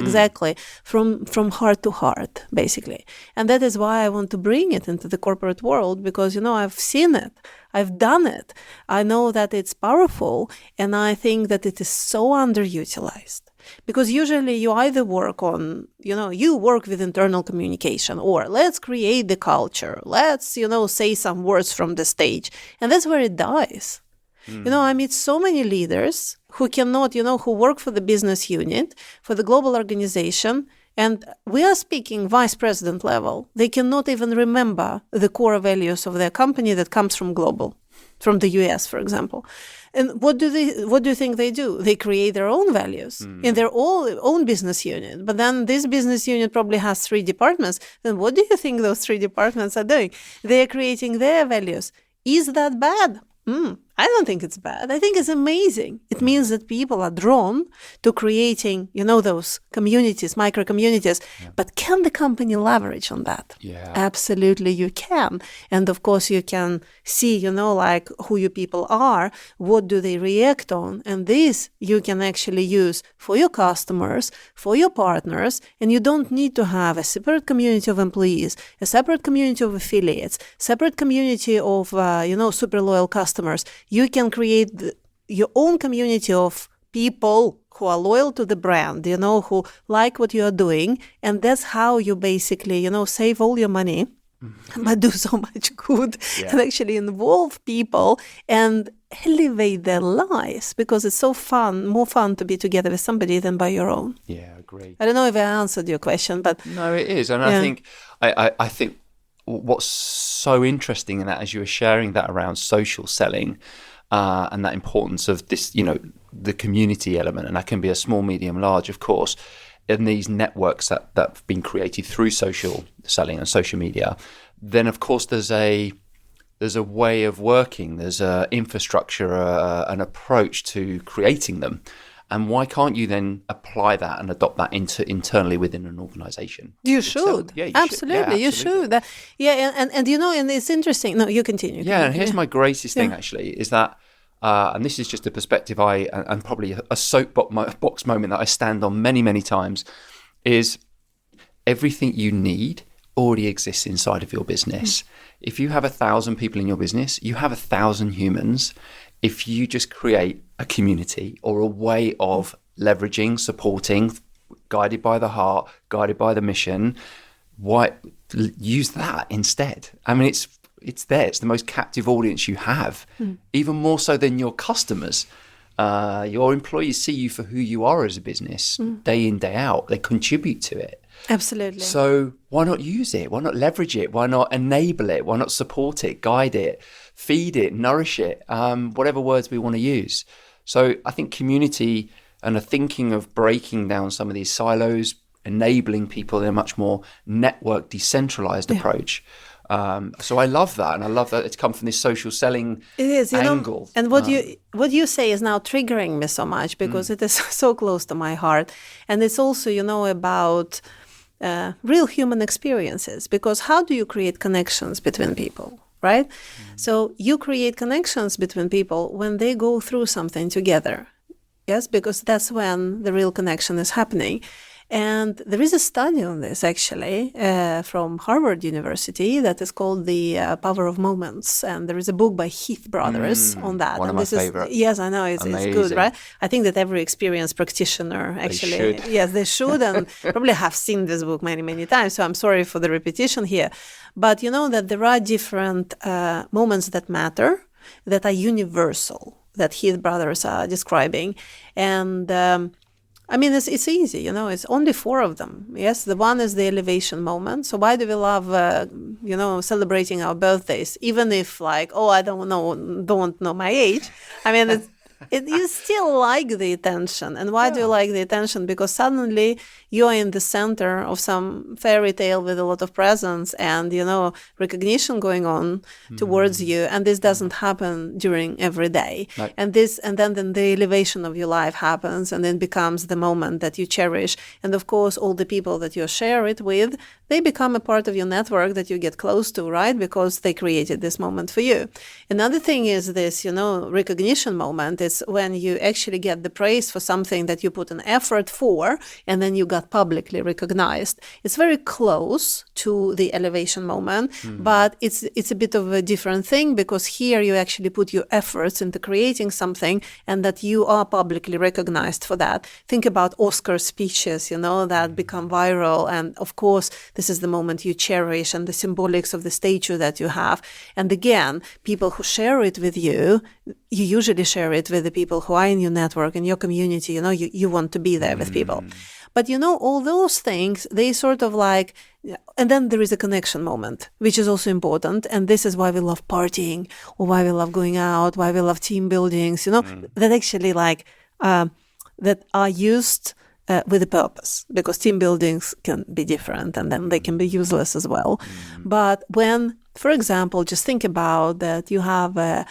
B: exactly, from heart to heart, basically. And that is why I want to bring it into the corporate world, because, I've seen it. I've done it. I know that it's powerful, and I think that it is so underutilized. Because usually you either work on, you work with internal communication, or let's create the culture. Let's, say some words from the stage. And that's where it dies. I meet so many leaders who cannot, who work for the business unit, for the global organization, and we are speaking vice president level. They cannot even remember the core values of their company that comes from global, from the US, for example. And what do you think they do? They create their own values in their own business unit. But then this business unit probably has 3 departments. Then what do you think those 3 departments are doing? They're creating their values. Is that bad? I don't think it's bad. I think it's amazing. It means that people are drawn to creating, those communities, micro communities. Yeah. But can the company leverage on that?
A: Yeah.
B: Absolutely, you can. And of course, you can see, like who your people are, what do they react on. And this you can actually use for your customers, for your partners. And you don't need to have a separate community of employees, a separate community of affiliates, separate community of, super loyal customers. You can create your own community of people who are loyal to the brand, who like what you are doing. And that's how you basically, save all your money, but do so much good and actually involve people and elevate their lives, because it's so fun, more fun to be together with somebody than by your own.
A: Yeah, agree.
B: I don't know if I answered your question, but...
A: No, it is. And I think what's so interesting in that, as you were sharing that around social selling, and that importance of this, the community element, and that can be a small, medium, large, of course, in these networks that have been created through social selling and social media, then of course there's a way of working, there's an infrastructure, an approach to creating them. And why can't you then apply that and adopt that internally within an organization?
B: You should.
A: Yeah,
B: absolutely. You should. And it's interesting. No, you continue.
A: Yeah, and here's my greatest thing actually, is that, and this is just a perspective and probably a soapbox moment that I stand on many, many times, is everything you need already exists inside of your business. If you have 1,000 people in your business, you have 1,000 humans. If you just create a community or a way of leveraging, supporting, guided by the heart, guided by the mission, use that instead. I mean, it's there. It's the most captive audience you have, even more so than your customers. Your employees see you for who you are as a business, day in, day out. They contribute to it.
B: Absolutely.
A: So why not use it? Why not leverage it? Why not enable it? Why not support it, guide it, feed it, nourish it, whatever words we want to use. So I think community and a thinking of breaking down some of these silos, enabling people in a much more network, decentralized approach, So I love that, and I love that it's come from this social selling angle.
B: And what you say is now triggering me so much because it is so close to my heart, and it's also about real human experiences. Because how do you create connections between people, right? So you create connections between people when they go through something together. Yes, because that's when the real connection is happening. And there is a study on this, actually, from Harvard University that is called The Power of Moments. And there is a book by Heath Brothers on that.
A: One of my favorites.
B: Yes, I know. It's good, right? I think that every experienced practitioner, actually, they should, and probably have seen this book many, many times. So I'm sorry for the repetition here. But you know that there are different moments that matter, that are universal, that Heath Brothers are describing. And it's easy, it's only 4 of them. Yes, the one is the elevation moment. So why do we love, celebrating our birthdays? Even if I don't know my age. You still like the attention. And why do you like the attention? Because suddenly you're in the center of some fairy tale with a lot of presents and, recognition going on towards you. And this doesn't happen during every day. No. And then the elevation of your life happens, and then becomes the moment that you cherish. And of course, all the people that you share it with, they become a part of your network that you get close to, right? Because they created this moment for you. Another thing is this, recognition moment. It's when you actually get the praise for something that you put an effort for, and then you got publicly recognized. It's very close to the elevation moment, but it's a bit of a different thing, because here you actually put your efforts into creating something, and that you are publicly recognized for that. Think about Oscar speeches, that become viral, and of course, this is the moment you cherish, and the symbolics of the statue that you have. And again, people who share it with you usually share it with the people who are in your network, in your community. You want to be there with people. But all those things, they sort of and then there is a connection moment, which is also important. And this is why we love partying, or why we love going out, why we love team buildings, that actually that are used with a purpose, because team buildings can be different, and then they can be useless as well. But when, for example, just think about that you have a,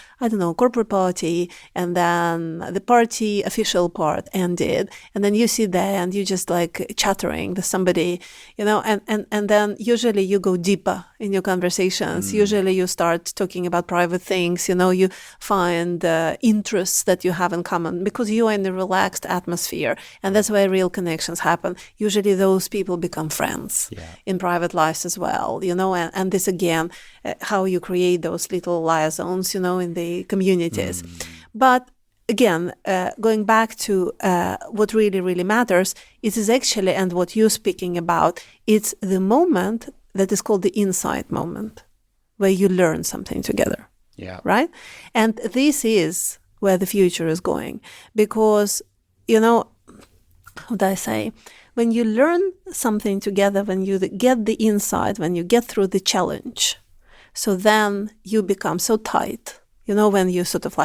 B: corporate party, and then the party official part ended, and then you sit there and you just chattering with somebody, and then usually you go deeper in your conversations. Usually you start talking about private things, you find interests that you have in common, because you are in a relaxed atmosphere, and that's where real connections happen. Usually those people become friends in private lives as well, and this again, how you create those little liaisons, in the communities. But again, going back to what really, really matters, it is actually, and what you're speaking about, it's the moment that is called the insight moment, where you learn something together. Yeah. Right? And this is where the future is going. Because, how would I say, when you learn something together, when you get the insight, when you get through the challenge, so then you become so tight, when you sort of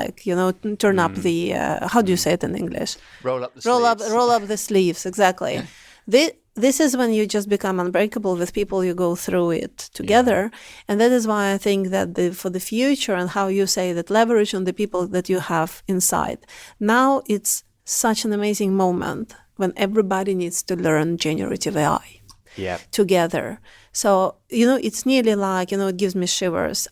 B: turn up the, how do you say it in English?
A: Roll up the sleeves.
B: Roll up the sleeves, exactly. This is when you just become unbreakable with people. You go through it together. And that is why I think that for the future, and how you say that, leverage on the people that you have inside. Now it's such an amazing moment when everybody needs to learn generative AI together. So, it's nearly it gives me shivers.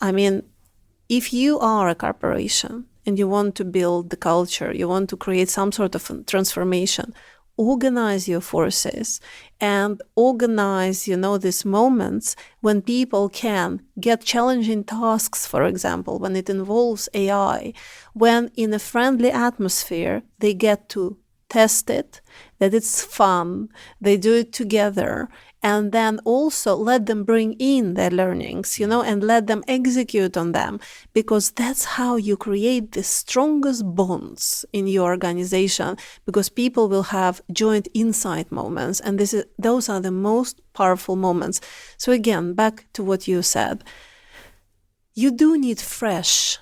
B: If you are a corporation and you want to build the culture, you want to create some sort of transformation, organize your forces and organize, these moments when people can get challenging tasks, for example, when it involves AI, when in a friendly atmosphere, they get to test it, that it's fun, they do it together, and then also let them bring in their learnings, and let them execute on them, because that's how you create the strongest bonds in your organization, because people will have joint insight moments, and those are the most powerful moments. So again, back to what you said, you do need fresh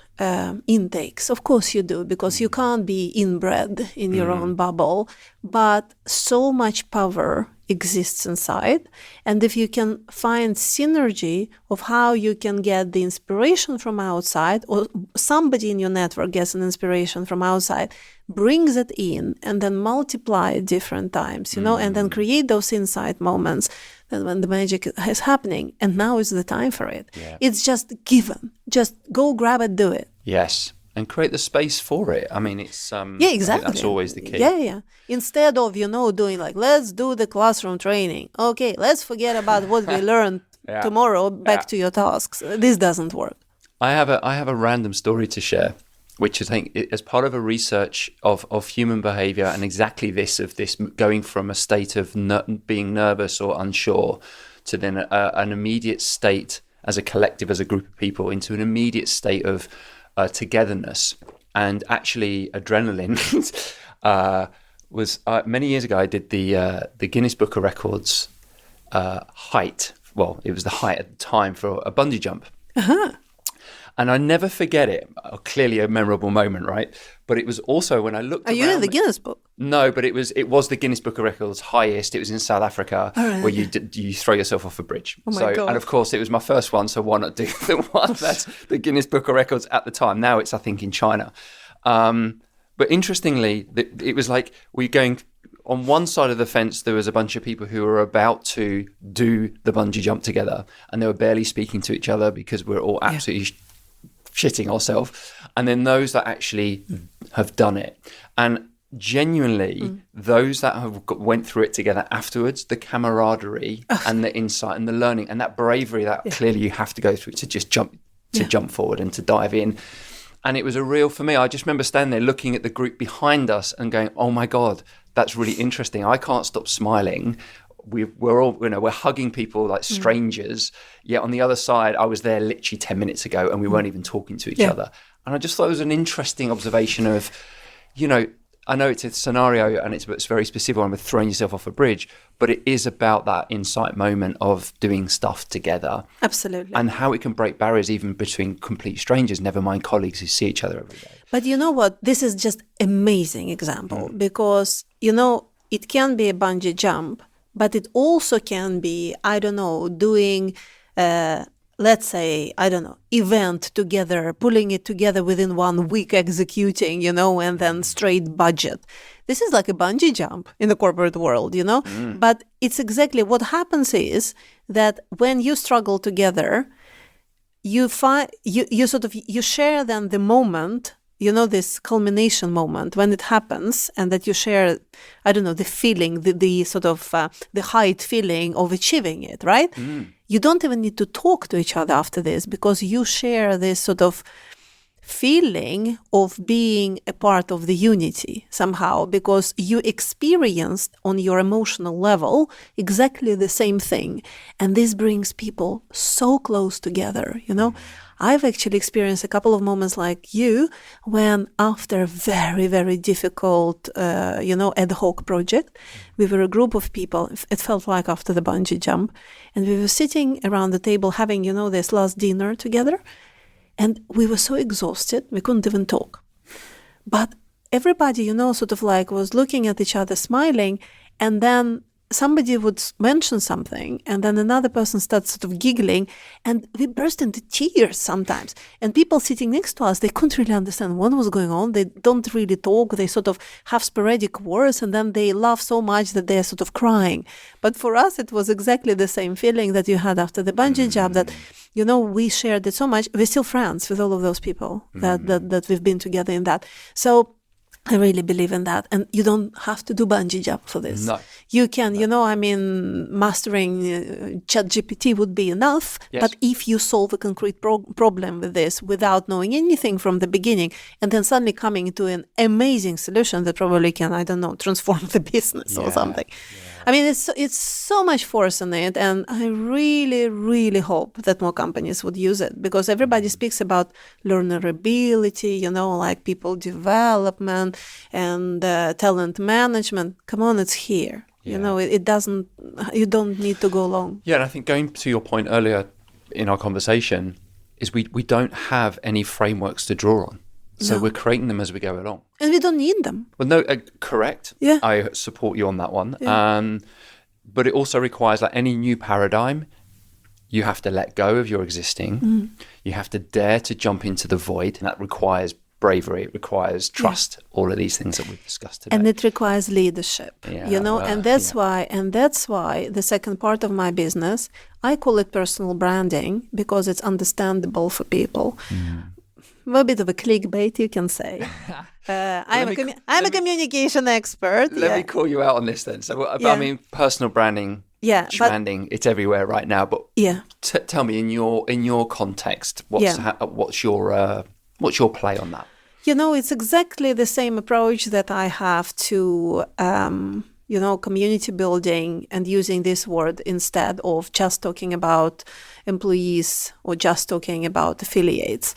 B: intakes. Of course you do, because you can't be inbred in your own bubble, but so much power exists inside. And if you can find synergy of how you can get the inspiration from outside, or somebody in your network gets an inspiration from outside, brings it in, and then multiply it different times, and then create those insight moments, then when the magic is happening, and now is the time for it.
A: Yeah.
B: It's just given. Just go grab it, do it.
A: Yes. And create the space for it. I mean, it's
B: yeah, exactly.
A: That's always the key.
B: Yeah. Instead of doing like, let's do the classroom training. Okay, let's forget about what we learned tomorrow. Back to your tasks. This doesn't work.
A: I have a random story to share, which I think as part of a research of human behavior, and exactly this going from a state of being nervous or unsure to then an immediate state as a collective, as a group of people, into an immediate state of togetherness. And actually adrenaline was many years ago I did the Guinness Book of Records height. Well, it was the height at the time for a bungee jump.
B: Uh-huh.
A: And I never forget it. Clearly a memorable moment, right? But it was also when I looked.
B: Are you in the Guinness Book?
A: No, but it was the Guinness Book of Records highest. It was in South Africa, where you throw yourself off a bridge.
B: Oh my God.
A: And of course, it was my first one, so why not do the one that's the Guinness Book of Records at the time? Now it's, I think, in China. But interestingly, it was like we're going. On one side of the fence, there was a bunch of people who were about to do the bungee jump together, and they were barely speaking to each other because we're all absolutely shitting ourselves. And then those that actually have done it. And genuinely, those that have went through it together afterwards, the camaraderie and the insight and the learning and that bravery that clearly you have to go through to just jump forward and to dive in. And it was for me, I just remember standing there looking at the group behind us and going, oh my God, that's really interesting. I can't stop smiling. We're all, we're hugging people like strangers. Yet on the other side, I was there literally 10 minutes ago and we weren't even talking to each other. And I just thought it was an interesting observation of, I know it's a scenario and it's very specific one with throwing yourself off a bridge, but it is about that insight moment of doing stuff together.
B: Absolutely.
A: And how it can break barriers even between complete strangers, never mind colleagues who see each other every day.
B: But you know what? This is just amazing example because, it can be a bungee jump, but it also can be, doing, let's say, event together, pulling it together within 1 week, executing, and then straight budget. This is like a bungee jump in the corporate world, But it's exactly what happens is that when you struggle together, you find, you share then the moment, this culmination moment when it happens, and that you share, the feeling, the sort of the height feeling of achieving it, right? You don't even need to talk to each other after this because you share this sort of feeling of being a part of the unity somehow, because you experienced on your emotional level exactly the same thing. And this brings people so close together, I've actually experienced a couple of moments like you when after a very, very difficult, ad hoc project, we were a group of people. It felt like after the bungee jump, and we were sitting around the table having, this last dinner together. And we were so exhausted, we couldn't even talk. But everybody, was looking at each other, smiling, and then somebody would mention something, and then another person starts sort of giggling, and we burst into tears sometimes. And people sitting next to us, they couldn't really understand what was going on. They don't really talk. They sort of have sporadic words, and then they laugh so much that they're sort of crying. But for us, it was exactly the same feeling that you had after the bungee jump, that, we shared it so much. We're still friends with all of those people that we've been together in that. So I really believe in that. And you don't have to do bungee jump for this.
A: No.
B: You can, mastering ChatGPT would be enough. Yes. But if you solve a concrete problem with this without knowing anything from the beginning, and then suddenly coming to an amazing solution that probably can, transform the business or something. Yeah. It's so much force in it, and I really, really hope that more companies would use it, because everybody speaks about learnerability, like people development and talent management. Come on, it's here. Yeah. It doesn't. You don't need to go long.
A: Yeah, and I think going to your point earlier in our conversation, is we don't have any frameworks to draw on. So we're creating them as we go along.
B: And we don't need them.
A: Well, no, correct.
B: Yeah.
A: I support you on that one.
B: Yeah.
A: But it also requires, like any new paradigm, you have to let go of your existing. You have to dare to jump into the void. And that requires bravery. It requires trust. All of these things that we've discussed today.
B: And it requires leadership, and that's why the second part of my business, I call it personal branding, because it's understandable for people. A bit of a clickbait, you can say. I'm a communication expert.
A: Let me call you out on this then. So, I mean, personal branding, branding, it's everywhere right now. But tell me, in your context, what's your play on that?
B: It's exactly the same approach that I have to, community building, and using this word instead of just talking about employees or just talking about affiliates.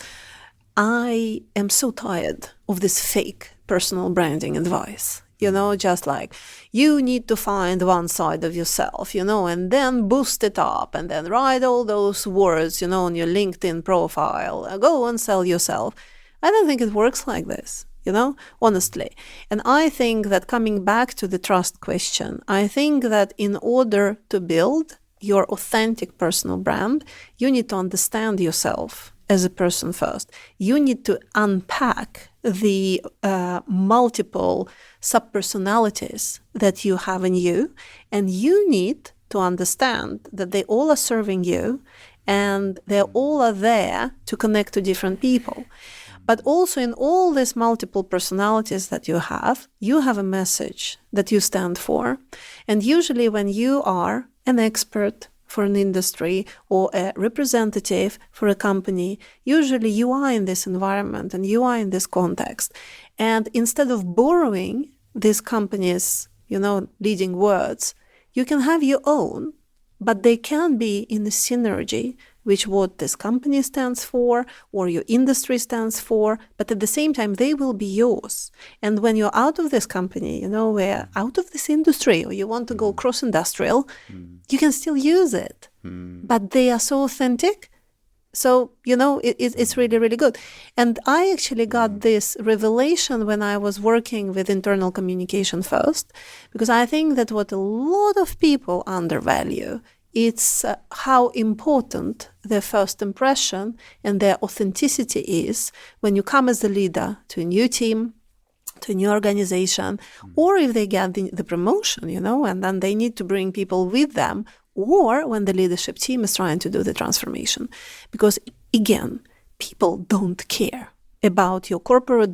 B: I am so tired of this fake personal branding advice, just like you need to find one side of yourself, and then boost it up and then write all those words, on your LinkedIn profile, go and sell yourself. I don't think it works like this, honestly. And I think that, coming back to the trust question, I think that in order to build your authentic personal brand, you need to understand yourself as a person first. You need to unpack the multiple subpersonalities that you have in you, and you need to understand that they all are serving you, and they all are there to connect to different people. But also, in all these multiple personalities that you have a message that you stand for. And usually when you are an expert for an industry or a representative for a company, usually you are in this environment and you are in this context. And instead of borrowing this company's, leading words, you can have your own, but they can be in a synergy which what this company stands for or your industry stands for, but at the same time, they will be yours. And when you're out of this company, we're out of this industry, or you want to go cross-industrial, you can still use it. But they are so authentic. So, it's really, really good. And I actually got this revelation when I was working with internal communication first, because I think that what a lot of people undervalue, it's how important their first impression and their authenticity is when you come as a leader to a new team, to a new organization, or if they get the promotion, and then they need to bring people with them, or when the leadership team is trying to do the transformation. Because again, people don't care about your corporate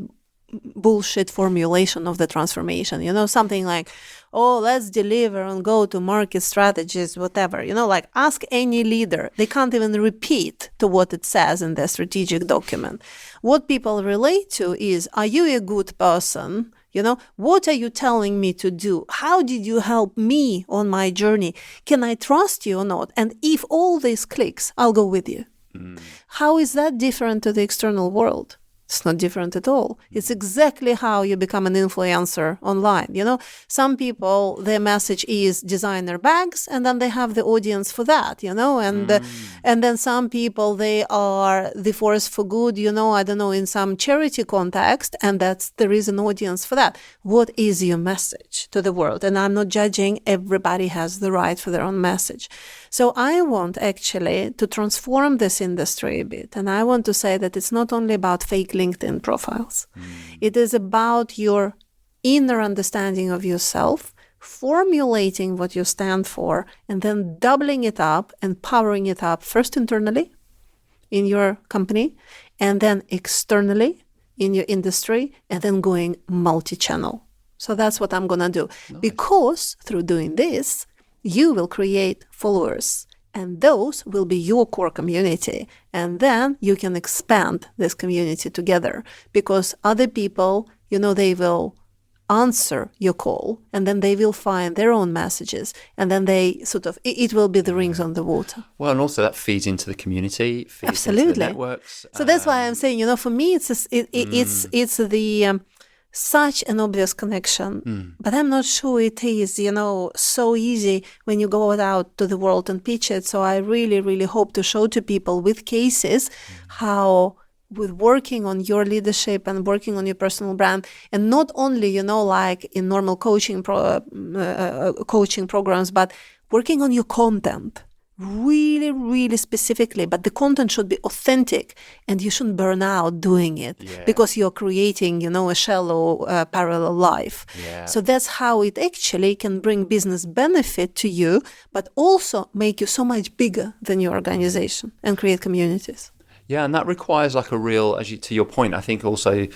B: bullshit formulation of the transformation, something like, oh, let's deliver on go-to-market strategies, whatever, like ask any leader. They can't even repeat to what it says in the strategic document. What people relate to is, are you a good person? What are you telling me to do? How did you help me on my journey? Can I trust you or not? And if all this clicks, I'll go with you. How is that different to the external world? It's not different at all. It's exactly how you become an influencer online. Some people, their message is designer bags, and then they have the audience for that, and then some people, they are the force for good, I don't know, in some charity context, and there is an audience for that. What is your message to the world? And I'm not judging. Everybody has the right for their own message. So I want actually to transform this industry a bit. And I want to say that it's not only about fake LinkedIn profiles. It is about your inner understanding of yourself, formulating what you stand for, and then doubling it up and powering it up first internally in your company, and then externally in your industry, and then going multi-channel. So that's what I'm going to do. Nice. Because through doing this, you will create followers, and those will be your core community. And then you can expand this community together, because other people, they will answer your call, and then they will find their own messages, and then they it will be the rings on the water.
A: Well, and also that feeds into the community, feeds
B: Absolutely.
A: into the networks.
B: So that's why I'm saying, for me, it's the such an obvious connection, but I'm not sure it is, so easy when you go out to the world and pitch it. So I really, really hope to show to people with cases how with working on your leadership and working on your personal brand, and not only, like in normal coaching programs, but working on your content really, really specifically. But the content should be authentic, and you shouldn't burn out doing it because you're creating, a shallow parallel life.
A: Yeah.
B: So that's how it actually can bring business benefit to you, but also make you so much bigger than your organization and create communities.
A: Yeah, and that requires like a real, to your point, I think also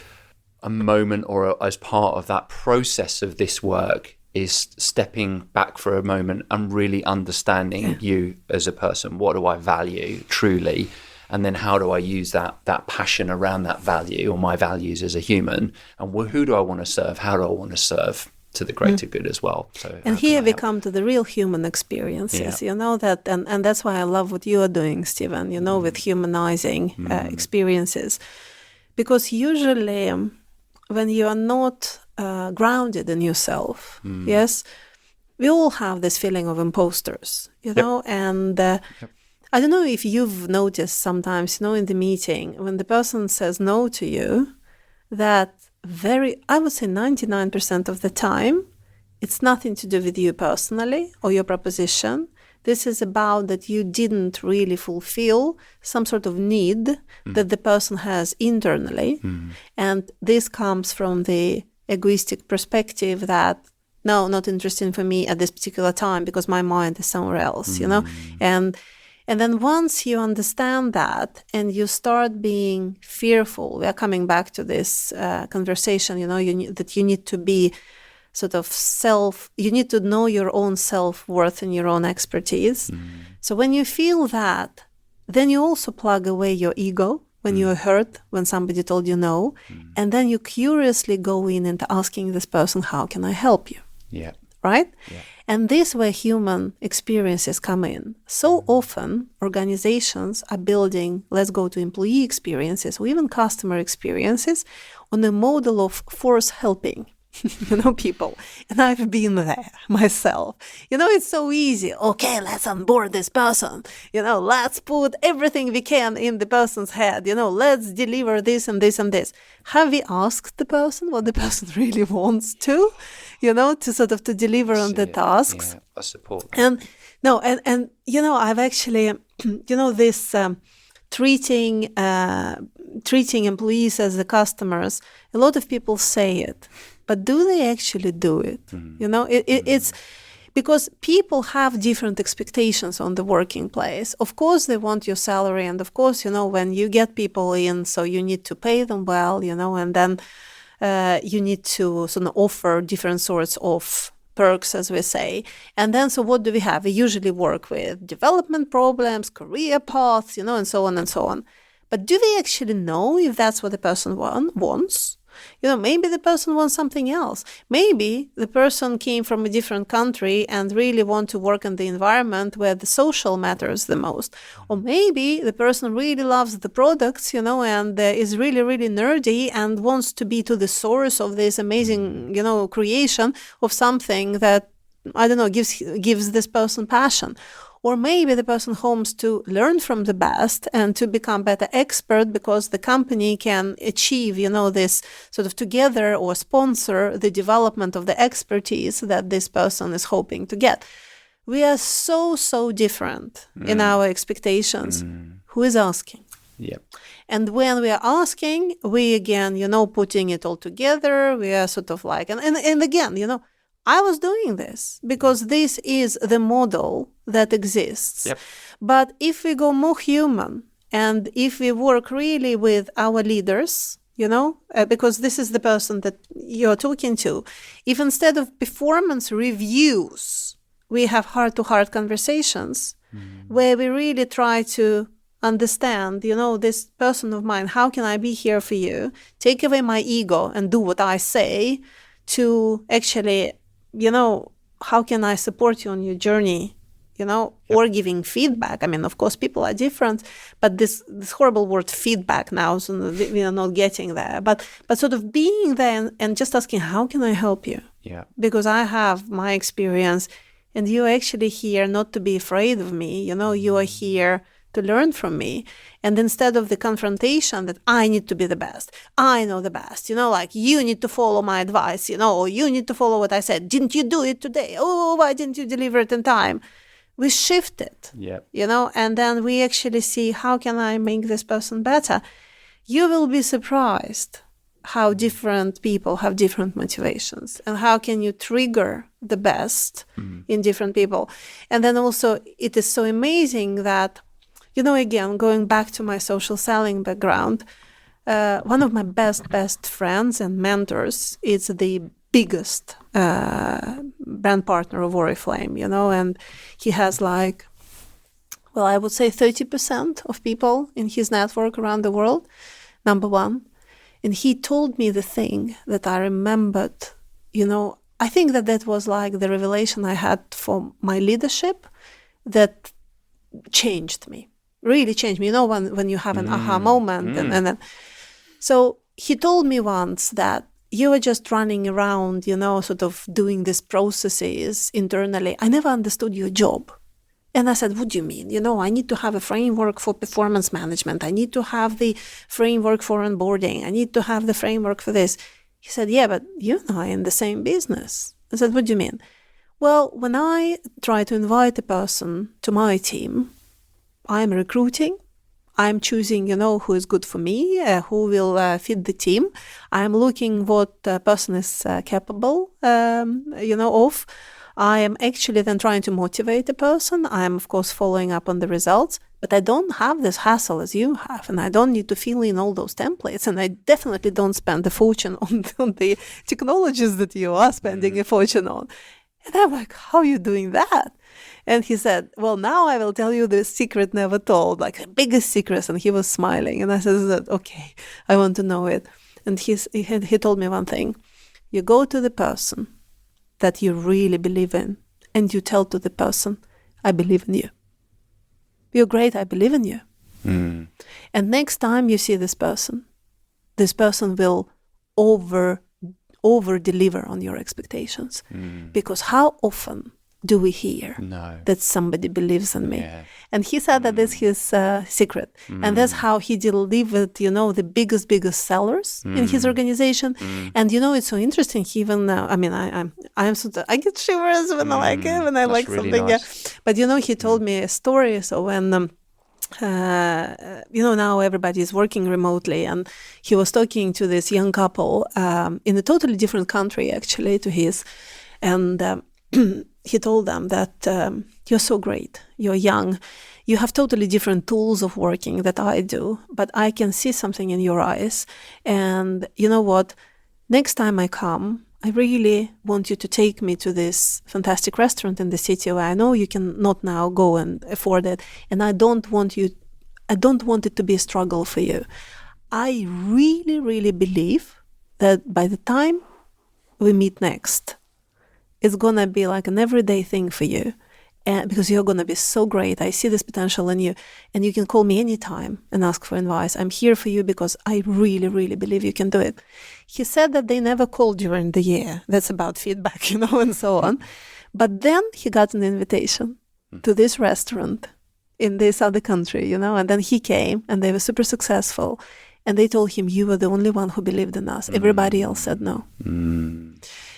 A: a moment as part of that process of this work is stepping back for a moment and really understanding you as a person. What do I value truly? And then how do I use that passion around that value or my values as a human? And who do I want to serve? How do I want to serve to the greater good as well?
B: And here we come to the real human experiences, that, and that's why I love what you are doing, Stephen, with humanizing experiences. Because usually when you are not grounded in yourself, yes, we all have this feeling of imposters, and I don't know if you've noticed sometimes, in the meeting, when the person says no to you, that I would say 99% of the time, it's nothing to do with you personally or your proposition. This is about that you didn't really fulfill some sort of need that the person has internally. And this comes from the egoistic perspective that, no, not interesting for me at this particular time because my mind is somewhere else, And then once you understand that and you start being fearful, we are coming back to this conversation, that you need to be sort of you need to know your own self-worth and your own expertise. So when you feel that, then you also plug away your ego when you're hurt, when somebody told you no, and then you curiously go in and asking this person, how can I help you?
A: Yeah.
B: Right?
A: Yeah.
B: And this is where human experiences come in. So often organizations are building, let's go to employee experiences or even customer experiences on a model of force helping, people. And I've been there myself. It's so easy. Okay, let's onboard this person. Let's put everything we can in the person's head. Let's deliver this and this and this. Have we asked the person what the person really wants to sort of to deliver on the tasks?
A: Yeah, I support that.
B: And I've actually, this treating employees as the customers, a lot of people say it, but do they actually do it? It's because people have different expectations on the working place. Of course, they want your salary. And of course, when you get people in, so you need to pay them well, and then you need to sort of offer different sorts of perks, as we say. And then, so what do we have? We usually work with development programs, career paths, and so on and so on. But do we actually know if that's what the person wants? Maybe the person wants something else. Maybe the person came from a different country and really want to work in the environment where the social matters the most. Or maybe the person really loves the products, and is really, really nerdy and wants to be to the source of this amazing, creation of something that, I don't know, gives this person passion. Or maybe the person hopes to learn from the best and to become better expert because the company can achieve, this sort of together or sponsor the development of the expertise that this person is hoping to get. We are so, so different in our expectations. Who is asking?
A: Yeah.
B: And when we are asking, we again, putting it all together, we are sort of like, and again, I was doing this because this is the model that exists.
A: Yep.
B: But if we go more human and if we work really with our leaders, because this is the person that you're talking to, if instead of performance reviews, we have heart-to-heart conversations where we really try to understand, this person of mine, how can I be here for you? Take away my ego and do what I say to actually, how can I support you on your journey, or giving feedback. I mean, of course, people are different, but this horrible word feedback now, so we are not getting there. But sort of being there and just asking, how can I help you?
A: Yeah.
B: Because I have my experience, and you're actually here not to be afraid of me. You are here to learn from me. And instead of the confrontation that I need to be the best, I know the best, like you need to follow my advice, or you need to follow what I said. Didn't you do it today? Oh, why didn't you deliver it in time? We shift it, and then we actually see, how can I make this person better? You will be surprised how different people have different motivations, and how can you trigger the best in different people. And then also it is so amazing that, again, going back to my social selling background, one of my best friends and mentors is the biggest brand partner of Oriflame, and he has I would say 30% of people in his network around the world, number one. And he told me the thing that I remembered, I think that was like the revelation I had for my leadership that changed me. Really changed me, when you have an aha moment. And then, so he told me once that you were just running around, sort of doing these processes internally. I never understood your job. And I said, what do you mean? I need to have a framework for performance management. I need to have the framework for onboarding. I need to have the framework for this. He said, yeah, but you and I are in the same business. I said, what do you mean? Well, when I try to invite a person to my team, I'm recruiting, I'm choosing, who is good for me, who will fit the team. I'm looking what person is capable, of. I am actually then trying to motivate the person. I am, of course, following up on the results, but I don't have this hassle as you have, and I don't need to fill in all those templates, and I definitely don't spend a fortune on the technologies that you are spending a fortune on. And I'm like, how are you doing that? And he said, well, now I will tell you the secret never told, like the biggest secret. And he was smiling. And I said, okay, I want to know it. And he told me one thing. You go to the person that you really believe in, and you tell to the person, I believe in you. You're great, I believe in you. And next time you see this person will over deliver on your expectations. Because how often do we hear that somebody believes in me? Yeah. And he said that is his secret. And that's how he delivered, the biggest sellers in his organization. And, it's so interesting. He even, I get shivers when I like really something. Nice. Yeah. But, he told me a story. So when, now everybody is working remotely, and he was talking to this young couple in a totally different country, actually, to his. And he told them that you're so great, you're young, you have totally different tools of working that I do, but I can see something in your eyes. And you know what? Next time I come, I really want you to take me to this fantastic restaurant in the city where I know you cannot now go and afford it. And I don't want it to be a struggle for you. I really, really believe that by the time we meet next, it's going to be like an everyday thing for you. And because you're going to be so great. I see this potential in you. And you can call me anytime and ask for advice. I'm here for you because I really, really believe you can do it. He said that they never called during the year. That's about feedback, and so on. But then he got an invitation to this restaurant in this other country, and then he came and they were super successful. And they told him, you were the only one who believed in us. Everybody else said no.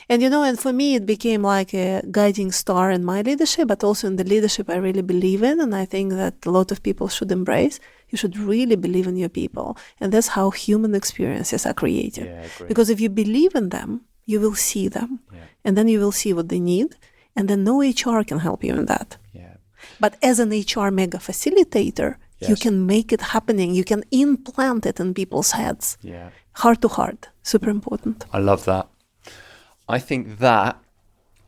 B: And, and for me, it became like a guiding star in my leadership, but also in the leadership I really believe in. And I think that a lot of people should embrace. You should really believe in your people. And that's how human experiences are created. Yeah, because if you believe in them, you will see them. Yeah. And then you will see what they need. And then no HR can help you in that. Yeah. But as an HR mega facilitator, you can make it happening. You can implant it in people's heads. Yeah. Heart to heart. Super important.
A: I love that. I think that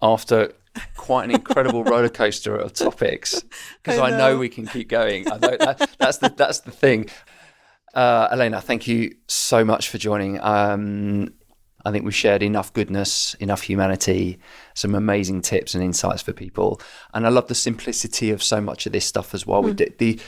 A: after quite an incredible roller coaster of topics, because I know we can keep going. I know that's the thing. Elena, thank you so much for joining. I think we've shared enough goodness, enough humanity, some amazing tips and insights for people. And I love the simplicity of so much of this stuff as well. It's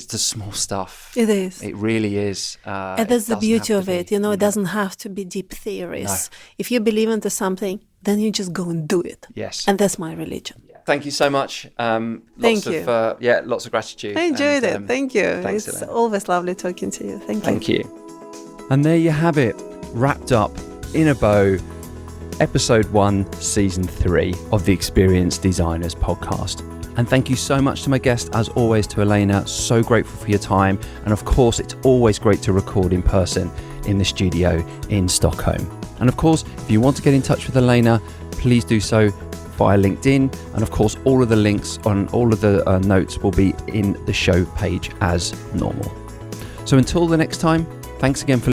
A: the small stuff.
B: It is.
A: It really is.
B: And that's the beauty of it. It doesn't have to be deep theories.
A: No.
B: If you believe into something, then you just go and do it.
A: Yes.
B: And that's my religion.
A: Thank you so much.
B: Thank you.
A: Lots of gratitude.
B: I enjoyed it. Thank you.
A: Thanks,
B: It's
A: Elena.
B: always lovely talking to you. Thank you.
A: And there you have it, wrapped up in a bow, episode 1, season 3 of the Experienced Designers podcast. And thank you so much to my guest, as always, to Elena. So grateful for your time. And of course, it's always great to record in person in the studio in Stockholm. And of course, if you want to get in touch with Elena, please do so via LinkedIn. And of course, all of the links on all of the notes will be in the show page as normal. So until the next time, thanks again for